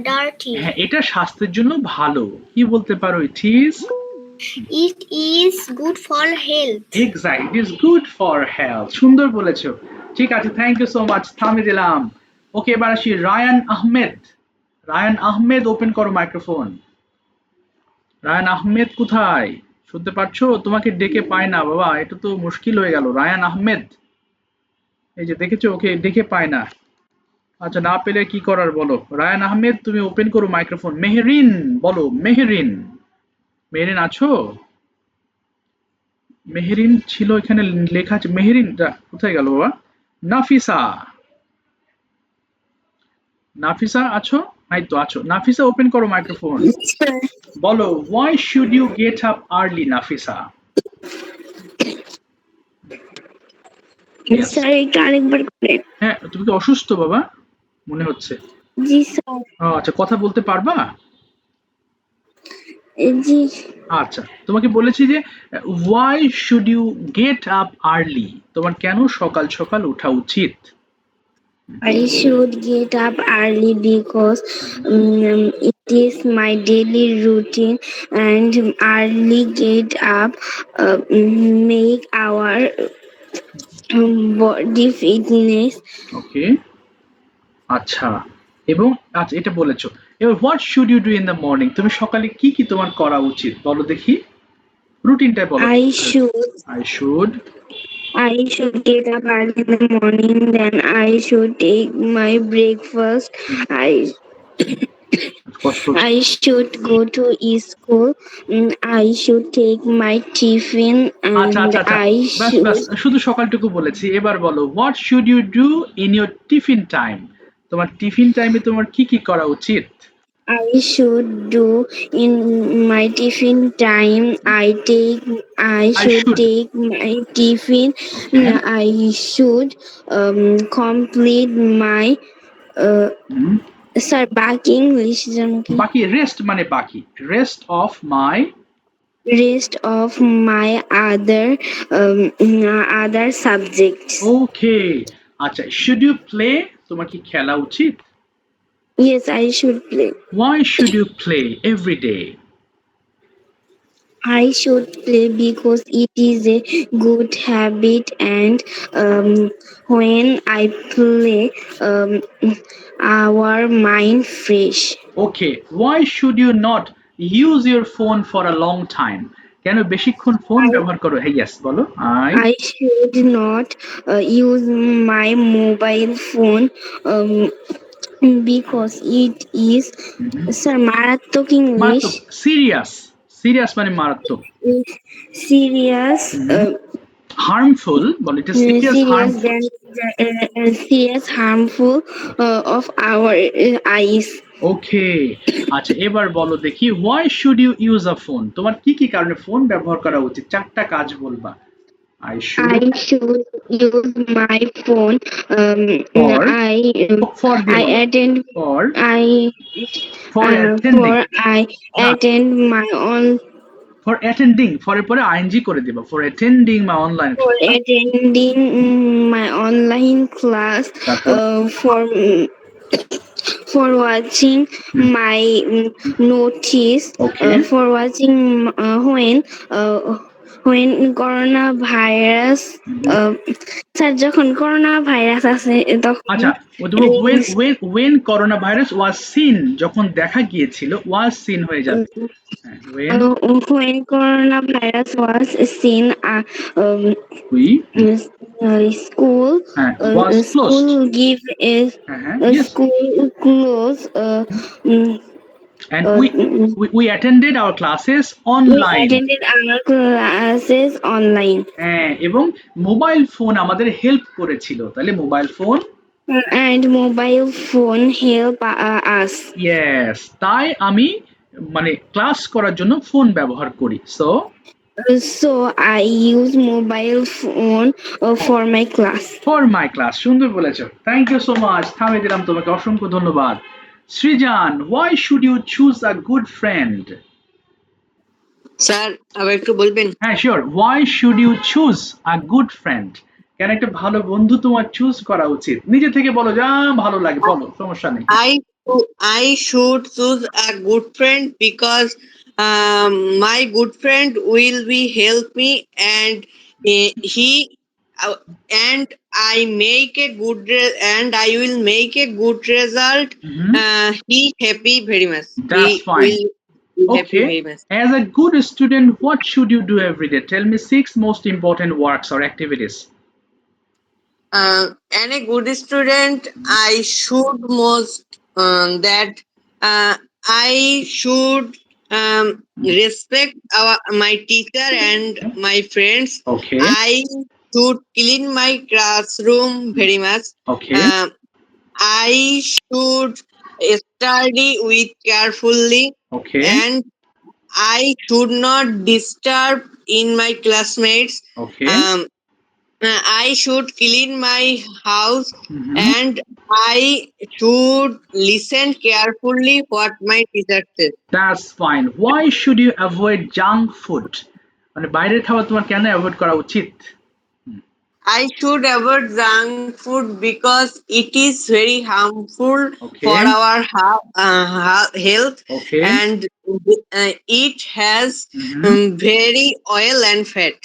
dirty. হ্যাঁ, এটা স্বাস্থ্যের জন্য ভালো, কি বলতে পারো? It is good for health. Exactly, it is good for health. সুন্দর বলেছো। ঠিক আছে, থ্যাংক ইউ সো মাচ, থামিয়ে দিলাম। ওকে, এবার আসি রায়ান আহমেদ, ওপেন করো মাইক্রোফোন। রায়ান আহমেদ কোথায়, শুনতে পারছো? তোমাকে ডেকে পায় না বাবা, এটা তো মুশকিল হয়ে গেল। রায়ান আহমেদ, এই যে দেখেছো, ওকে ডেকে পায় না। আচ্ছা, না পেলে কি করার বলো। রায়ান আহমেদ, তুমি ওপেন করো মাইক্রোফোন। মেহরিন বলো, মেহরিন আছো? মেহরিন ছিল এখানে লেখা আছে, মেহরিন কোথায় গেল বাবা? নাফিসা আছো? নাই তো, আছো। নাফিসা, ওপেন করো মাইক্রোফোন, বলো why should you get up early, Nafisa? Sir এটা আরেকবার করে। হ্যাঁ, তুমি কি অসুস্থ বাবা মনে হচ্ছে? জি স্যার। আচ্ছা, কথা বলতে পারবা? জি। আচ্ছা, তোমাকে বলেছি যে why should you get up early, তোমার কেন সকাল সকাল ওঠা উচিত? I should get up early because it is my daily routine, and early get up make our body fitness. ওকে, আচ্ছা, এবং আচ্ছা এটা বলেছো। এবার what should you do in the morning, তুমি সকালে কি কি তোমার করা উচিত বলো দেখি, রুটিনটা বলো। I should get up early in the morning, then I should take my breakfast. I should go to school. I should take my tiffin, and I should. শুধু সকালটুকু বলেছি, এবার বলো what should you do in your tiffin time, তোমার টিফিন টাইমে তোমার কি কি করা উচিত? I should do in my tiffin time. I I should should. take my tiffin. Okay. I should complete my hmm. sir বাকি ইংলিশ যেন কি বাকি রেস্ট মানে বাকি rest of my rest of my other subjects. ওকে। আচ্ছা, শুড ইউ প্লে, তোমার কি খেলা উচিত? Yes, I should play. Why should you play every day? I should play because it is a good habit, and when I play, our mind fresh. Okay, why should you not use your phone for a long time? কেন বেশিক্ষণ ফোন ব্যবহার করো? হ্যাঁ, ইয়েস বলো। I should not use my mobile phone because it is, sir, মারাত্মক English. মারাত্মক, সিরিয়াস। সিরিয়াস মানে মারাত্মক। Serious. হার্মফুল, বলো এটা serious harmful. Serious harmful of our eyes. Okay. আচ্ছা, এবার বলো দেখি, why should you use a phone? তোমার কি কি কারণে ফোন ব্যবহার করা উচিত? চারটা কাজ বলবা। I should I should use my phone. For? I for I the attend. for I for for attending I না, attend my own for attending, for এর পরে ing করে দিবা, for attending my online for class। attending my online class. তারপর For watching my notice. Okay. For watching when coronavirus. Sir যখন করোনা ভাইরাস আছে তখন আচ্ছা, when coronavirus was seen, যখন দেখা গিয়েছিল, was seen হয়ে যাবে। when when coronavirus was seen, we school was school closed। give Yes, school close. and we attended our classes We online। attended our classes online. হ্যাঁ, এবং মোবাইল ফোন আমাদের হেল্প করেছিল, তাহলে mobile phone And mobile phone help us. Yes, তাই আমি মানে ক্লাস করার জন্য ফোন ব্যবহার করি। So I use mobile phone for my class. For my class. সুন্দর বলেছো, থ্যাংক ইউ সো মাচ। থামিয়ে দিলাম তোমাকে, অসংখ্য ধন্যবাদ। Srijan, why should you choose a good friend? Sir আবার একটু বলবেন? হ্যাঁ, sure. Why should you choose a good friend? কেন একটা ভালো বন্ধু তোমার চুজ করা উচিত? নিজে থেকে বলো, যা ভালো লাগে বলো, সমস্যা নেই। I should choose a good friend because my good friend will be help me, and he and I make a good and I will make a good result. He happy very much. That's He fine. will be happy Okay. very much. As a good student, what should you do every day? Tell me 6 most important works or activities. And a good student, I should most that I should respect my teacher and my friends. Okay. I should clean my classroom very much. Okay. I should study with carefully, Okay. and I should not disturb in my classmates. Okay. I should clean my house, and I should listen carefully what my teacher says. That's fine. Why should you avoid junk food? মানে বাইরের খাবার তোমার কেন অ্যাভয়েড করা উচিত? I should avoid junk food because it is very harmful Okay. for our health. Okay. And it has very oil and fat.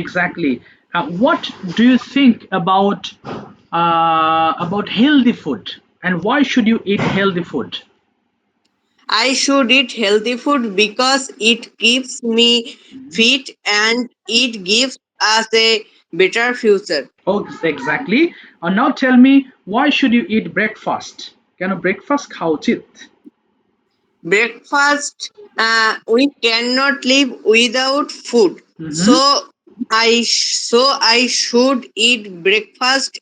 Exactly. What do you think about healthy food, and why should you eat healthy food? I should eat healthy food because it keeps me fit and it gives us a better future. Oh, exactly. Now tell me, why should you eat breakfast? কেন ব্রেকফাস্ট খাওয়া উচিত? Breakfast, we cannot live without food. So I should eat breakfast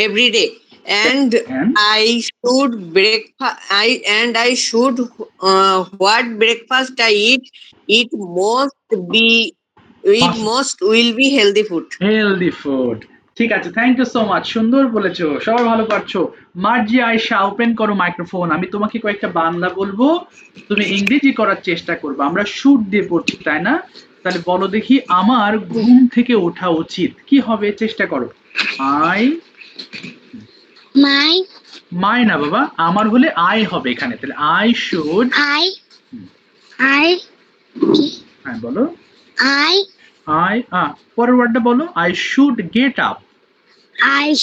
every day. and And I should what breakfast I eat, it most will be healthy food. Healthy food. ঠিক আছে, থ্যাংক ইউ সো মাচ, সুন্দর বলেছো, সবাই ভালো পারছো। মার্জি আয়েশা, ওপেন করো মাইক্রোফোন। আমি তোমাকে কয়েকটা বাংলা বলবো, তুমি ইংরেজি করার চেষ্টা করবে। আমরা শুড দিয়ে পড়ছি, তাই না? তাহলে বলো দেখি, আমার ঘুম থেকে ওঠা উচিত, কি হবে? চেষ্টা করো। আই, My মাই না বাবা, আমার হলে আই হবে এখানে, তাহলে আই শুড। I হ্যাঁ বলো। I পরের ওয়ার্ডটা বলো, I should get up.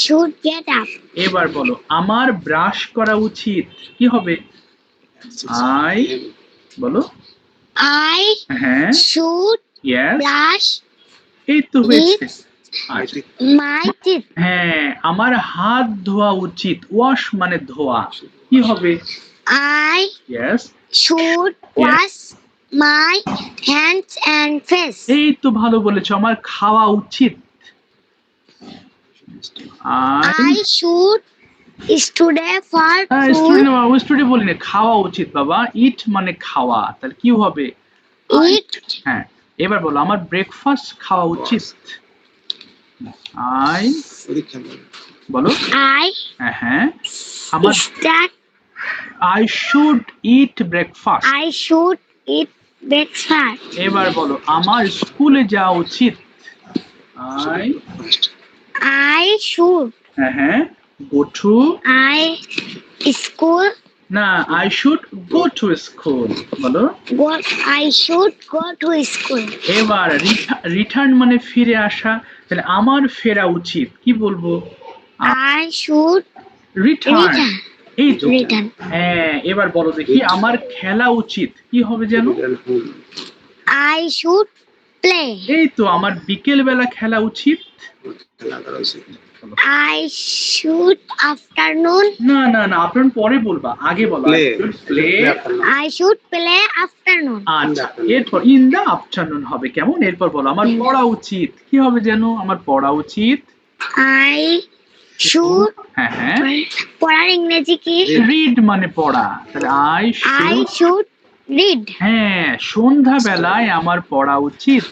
should get up. এবার বলো, আমার ব্রাশ করা উচিত, কি হবে? আই, বলো। I হ্যাঁ, should ইয়েস, brush এই তো হয়েছে। Eat. আচ্ছা, my teeth. হ্যাঁ, আমার হাত ধোয়া উচিত, ওয়াশ মানে ধোয়া, কি হবে? I yes, should wash my hands and face. এই তো ভালো বলেছো, আমার খাওয়া উচিত। I should study for school. Student Babu, student বলিনি, খাওয়া উচিত বাবা, ইট মানে খাওয়া, তাহলে কি হবে? Eat. হ্যাঁ, এবার বলো, আমার ব্রেকফাস্ট খাওয়া উচিত। আই, বলো। I হ্যাঁ, আমার start. I should eat breakfast. I should eat breakfast. এবার বলো, আমার স্কুলে যাওয়া উচিত। I, I should. হ্যাঁ, গো টু, I school. না, I should go to school, বলো। I should go to school. এবার রিটার্ন মানে ফিরে আসা, তাহলে আমার ফেরা উচিত, কি বলবো? I should return. return. এই তো, Return. হ্যাঁ, এবার বলো দেখি, আমার খেলা উচিত, কি হবে যেন? I should play. এই তো, আমার বিকেল বেলা খেলা উচিত। I should afternoon. না না না, আপনার পরে বলবা, আগে বলো। Play. I should play afternoon. আচ্ছা, এরপর ইন দা আফটারনুন হবে, কেমন? এরপর বলো, আমার পড়া উচিত, কি হবে যেন? আমার পড়া উচিত। I should. হ্যাঁ, পড়ার ইংরেজি কি? রিড মানে পড়া, তাহলে I I should. should read. হ্যাঁ, সন্ধ্যা বেলায় আমার পড়া উচিত,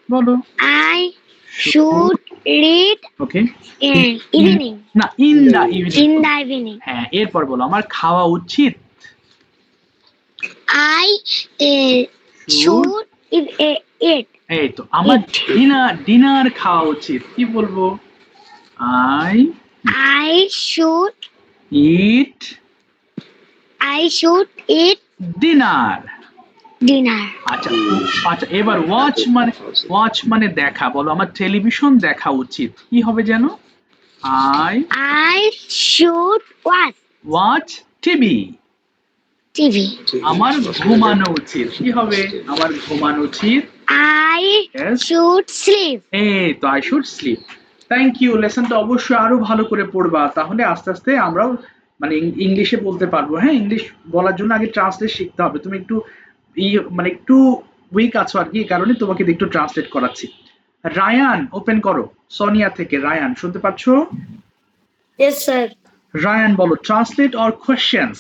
বলো। I should read okay, in evening. না, in the evening. In the evening. হ্যাঁ, এরপর বলো, আমার খাওয়া উচিত। I should eat. এই তো, আমার ডিনার খাওয়া উচিত, কি বলবো? I I should it eat dinner. dinner. আচ্ছা, আচ্ছা, এবার ওয়াচ মানে দেখা, বলো, আমার টেলিভিশন দেখা উচিত, কি হবে যেন? I should watch watch TV. TV. আমার ঘুমানো উচিত, কি হবে? আমার ঘুমানো উচিত। I Yes. should sleep. এই তো, I should sleep. Thank you. লেসনটা অবশ্যই আরো ভালো করে পড়বা, তাহলে আস্তে আস্তে আমরাও মানে ইংলিশে বলতে পারবো। হ্যাঁ, ইংলিশ বলার জন্য আগে ট্রান্সলেট শিখতে হবে। তুমি একটু মানে একটু উইক আছো আর কি, এই কারণে তোমাকে একটু ট্রান্সলেট করাচ্ছি। রায়ান, ওপেন করো। সোনিয়া থেকে রায়ান, শুনতে পাচ্ছো? Yes, sir. রায়ান বলো, ট্রান্সলেট অর কোয়েশ্চেনস।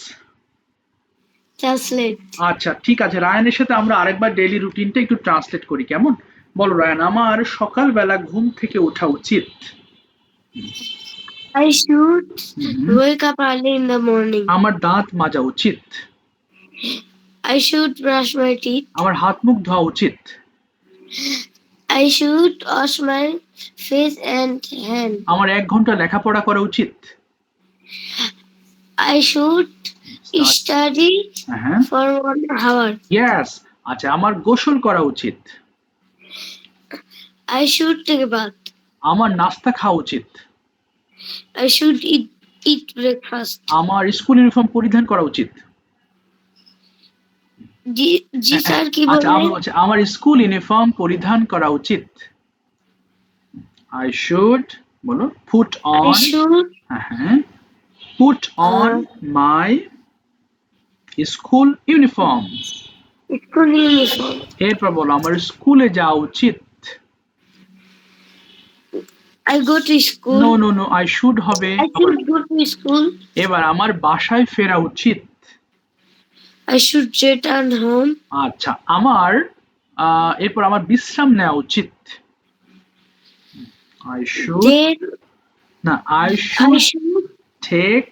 Translate. আচ্ছা, ঠিক আছে, রায়ানের সাথে আমরা আরেকবার ডেইলি রুটিনটা একটু ট্রান্সলেট করি, কেমন? বলো রায়ান, আমার সকালবেলা ঘুম থেকে ওঠা উচিত। I should wake up early in the morning. আমার দাঁত মাজা উচিত। I should brush my teeth. আমার হাত মুখ ধোয়া উচিত। I should wash my face and hand. আমার 1 ঘন্টা লেখাপড়া করা উচিত। I should study হ্যাঁ, for 1 hour. ইয়েস। আচ্ছা, আমার গোসল করা উচিত। I should take a bath. আমার নাস্তা খাওয়া উচিত। I should eat breakfast. আমার স্কুল ইউনিফর্ম পরিধান করা উচিত। জি স্যার, কি আচ্ছা, বললেন? আমার স্কুল ইউনিফর্ম পরিধান করা উচিত। I should, বলো, put I on, should হ্যাঁ, put on my school uniform. school uniform. এরপর বলো, আমার স্কুলে যাওয়া উচিত। I go to school. No no no, I should হবে। I should go to school. এবার আমার বাসায় ফেরা উচিত। I should return home. আচ্ছা, আমার এরপর আমার বিশ্রাম নেওয়া উচিত। আই শুড, Then না I I should should take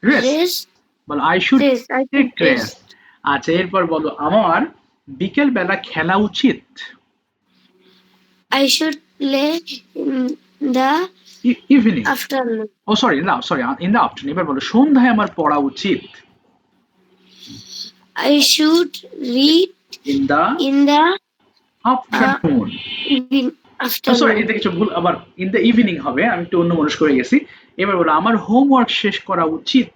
rest. rest. বলো I should Yes, I take should rest. rest. আচ্ছা, এরপর বলো আমার বিকেল বেলা খেলা উচিত। I should play in the evening, afternoon. Oh sorry না, সরি, ইন দ্য আফটারনুন। এবার বলো সন্ধ্যায় আমার পড়া উচিত। I should read in the in the afternoon. Sorry, afternoon. এতে কিছু ভুল, আবার ইন দ্য ইভিনিং হবে, আমি একটু অন্য মনস্ক করে গেছি। এবার বলো আমার হোমওয়ার্ক শেষ করা উচিত।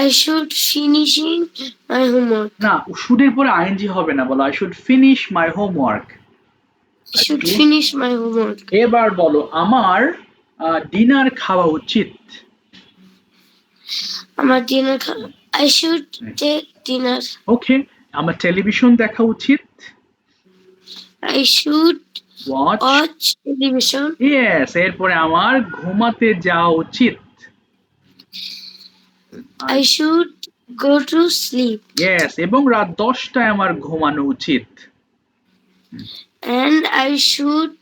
I should finishing my homework. না, শুডের পরে আইএনজি হবে না, বলো I should finish my homework. I should Okay. finish my homework. এবার বলো আমার ডিনার খাওয়া উচিত। আমার dinner I should take dinner. ওকে, আমার টেলিভিশন দেখা উচিত। I should watch, watch television. Yes. এরপরে আমার ঘুমাতে যাওয়া উচিত। I should go to sleep. Yes, এবং রাত 10টায় আমার ঘুমানো উচিত। And I should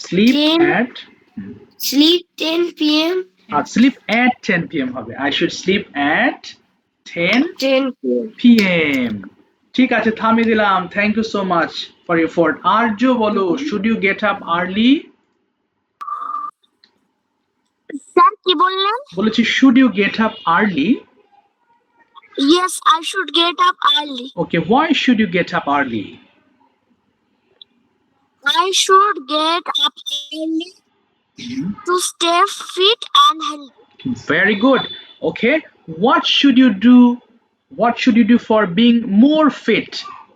sleep Ten. At, sleep 10 p.m. Sleep at 10 p.m. হবে। I should sleep at 10 10 p.m. p.m. ঠিক আছে, থামিয়ে দিলাম। Thank you so much for your effort. Arya বলো should you get up early. Sir কি বললেন? বলেছি should you get up early. Yes, I should get up early. Okay, why should you get up early. I should get up early to stay fit and healthy. Very good. Okay, what should you do? What should you do for being more fit?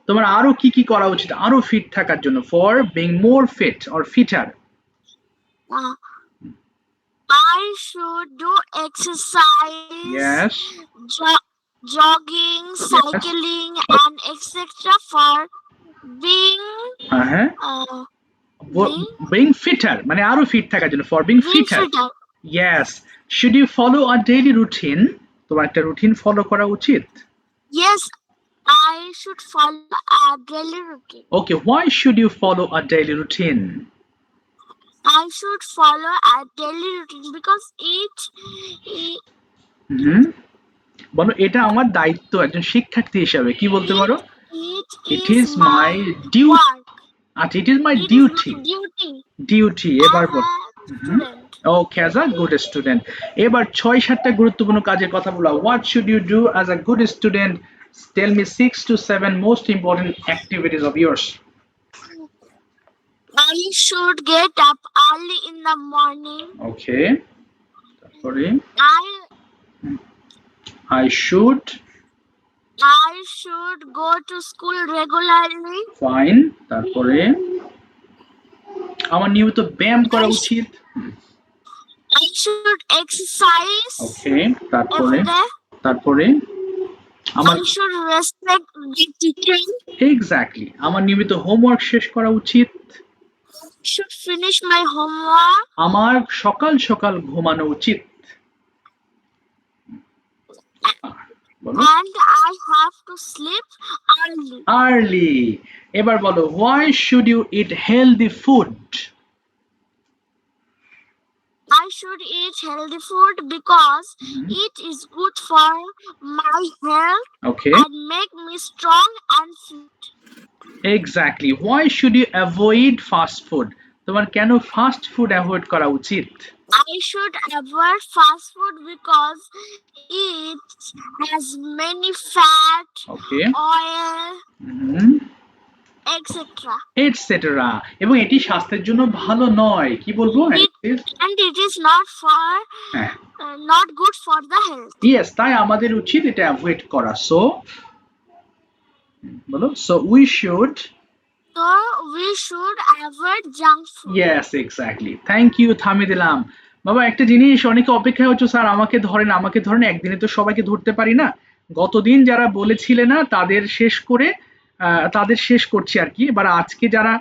তোমার আরো কি কি করা উচিত আরো ফিট থাকার জন্য? For being more fit or fitter. Uh, I should do exercise, Yes. jogging, cycling, and etc. for being Uh-huh. Being fitter মানে আরো ফিট থাকার জন্য, for being fitter. fitter. Yes. Should you follow a daily routine? তোমার একটা রুটিন ফলো করা উচিত। Yes, I should follow a daily routine. Okay, why should you follow a daily routine? I should follow a daily routine because বলো এটা আমার দায়িত্ব একজন শিক্ষার্থী হিসেবে, কি বলতে পারো? it It is my duty. work. আচ্ছা, it is my It duty. is my duty Duty, এবার as ball. a student. Okay, as a good student. এবার 6-7টা গুরুত্বপূর্ণ কাজের কথা বলা। What should you do as a good student? Tell me 6 to 7 most important activities of yours. I should get up early in the morning. Okay. তারপরে I I should. go to school regularly. Fine. তারপরে আমার নিয়মিত ব্যায়াম করা উচিত। I should exercise Okay. তারপরে every day. তারপরে আমার I should respect the teacher. Exactly আমার নিয়মিত হোমওয়ার্ক শেষ করা উচিত। I should finish my homework. আমার সকাল সকাল ঘুমানো উচিত। বলো And I have to sleep early. Early. এবার বলো why should you eat healthy food? I should eat healthy food because it is good for my health Okay, and make me strong and fit. exactly. Why should you avoid fast food? তোমার কেন ফাস্ট ফুড অ্যাভয়েড করা উচিত? I should avoid fast food because it has many fat, Okay. oil, etc. Etcetera. এবং এটি স্বাস্থ্যের জন্য ভালো নয়, কি বলবো? And it is not হ্যাঁ, not good for the health. Yes, তাই আমাদের উচিত এটা অ্যাভয়েড করা। সো বলো so we should. So we should avoid junk food. Yes, exactly. Thank you, থামিয়ে দিলাম। বাবা একটা জিনিস, অনেকে অপেক্ষা হচ্ছে স্যার আমাকে ধরেন আমাকে ধরেন, একদিনে তো সবাইকে ধরতে পারি না। গতদিন যারা বলেছিলে না তাদের শেষ করে তাদের শেষ করছি আর কি। এবার আজকে যারা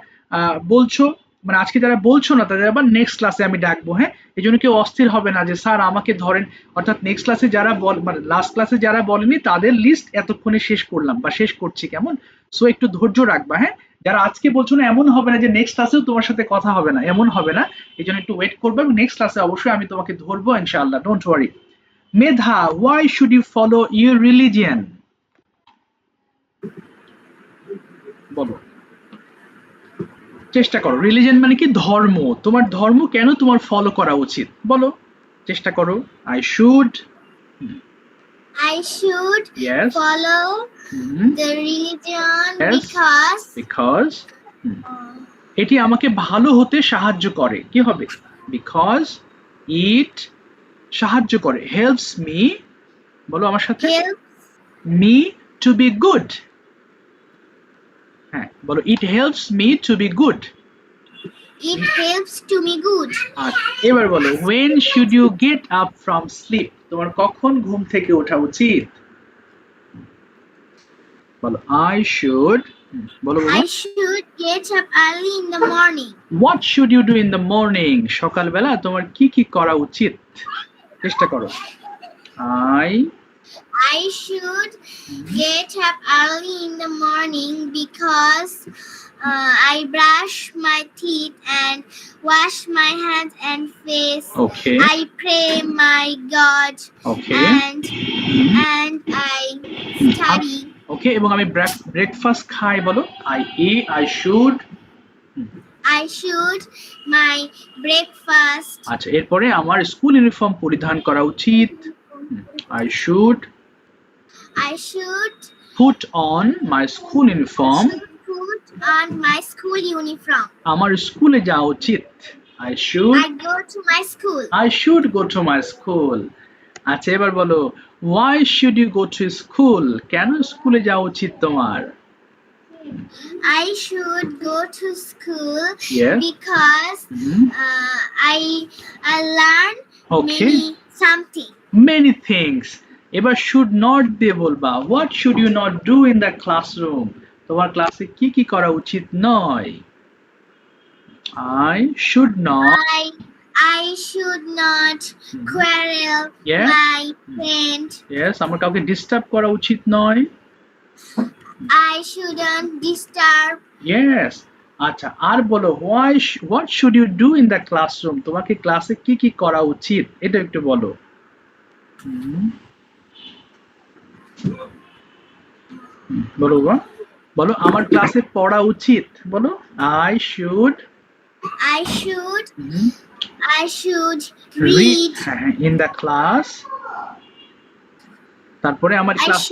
বলছো, মানে আজকে যারা বলছো না তাদের আবার নেক্সট ক্লাসে আমি ডাকবো। হ্যাঁ, এই জন্য কেউ অস্থির হবে না যে স্যার আমাকে ধরেন, অর্থাৎ নেক্সট ক্লাসে যারা মানে লাস্ট ক্লাসে যারা বলেনি তাদের লিস্ট এতক্ষণে শেষ করলাম বা শেষ করছি, কেমন? সো একটু ধৈর্য রাখবা। হ্যাঁ, যারা আজকে বলছো না এমন হবে না যে নেক্সট ক্লাসেও তোমার সাথে কথা হবে না, এমন হবে না। এই জন্য একটু ওয়েট করবে এবং নেক্সট ক্লাসে অবশ্যই আমি তোমাকে ধরবো ইনশাআল্লাহ, don't worry. Medha, why should you follow your religion? বলো, চেষ্টা করো। রিলিজিয়ন মানে কি? ধর্ম। তোমার ধর্ম কেন তোমার ফলো করা উচিত বলো, চেষ্টা করো। I should, I should yes, follow the religion because because এটি আমাকে ভালো হতে সাহায্য করে। কি হবে? বিকজ ইট সাহায্য করে, হেল্পস মি, বলো আমার সাথে, helps me two be good. হ্যাঁ, বলো it helps me two be good. to me good. এবার বলো when should you get up from sleep? তোমার কখন ঘুম থেকে ওঠা উচিত? বলো I should, বলো I should get up early in the morning. what should you do in the morning? সকালবেলা তোমার কি কি করা উচিত? চেষ্টা করো। I should get up early in the morning because I brush my teeth and wash my hands and face. Okay. I pray my God. Okay. And I study. Okay, এবং আমি ব্রেকফাস্ট খাই, বলো I should my breakfast. আচ্ছা, এরপরে আমার স্কুল ইউনিফর্ম পরিধান করা উচিত। I should put on my school uniform. Put on my school uniform. আমার স্কুলে যাওয়া উচিত। I go to my school. should go to my school. আচ্ছা, এবার বলো why should you go to school? কেন স্কুলে যাওয়া উচিত তোমার? I should go to school Yes. because I learn Okay. something. Many things. এবার should not দিয়ে বলবা what should you not do in the classroom? তোমার ক্লাসে কি কি করা উচিত নয়? I should not I should not quarrel Yeah. my friend. yes, আমার কাউকে ডিস্টার্ব করা উচিত নয়। I shouldn't disturb. yes, আচ্ছা, আর বলো what should you do in the classroom? তোমাকে ক্লাসে কি কি করা উচিত এটা একটু বলো। বলো বাবা, বলো আমার ক্লাসে পড়া উচিত, বলো I should read. in the class। তারপরে আমার class,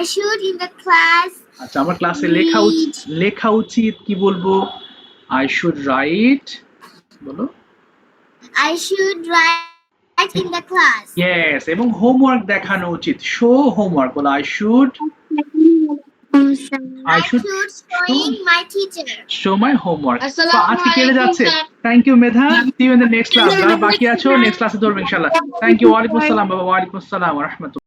I should in the class. আচ্ছা, আমার ক্লাসে read. লেখা উচিত কি বলবো? I should write, বলো I should write in the class. yes, এবং হোমওয়ার্ক দেখানো উচিত, শো হোমওয়ার্ক, বলো I should showing my teacher. show my homework। তো আসসালামু আজকে কেটে আলাইকুম যাচ্ছে। Sir. Thank you Medha, see you in the next class. যারা বাকি আছো নেক্সট ক্লাসে ধরবে ইনশাআল্লাহ। থ্যাংক ইউ, ওয়া আলাইকুম আসসালাম বাবা, ওয়া আলাইকুম আসসালাম ওয়া রাহমাতুল্লাহ।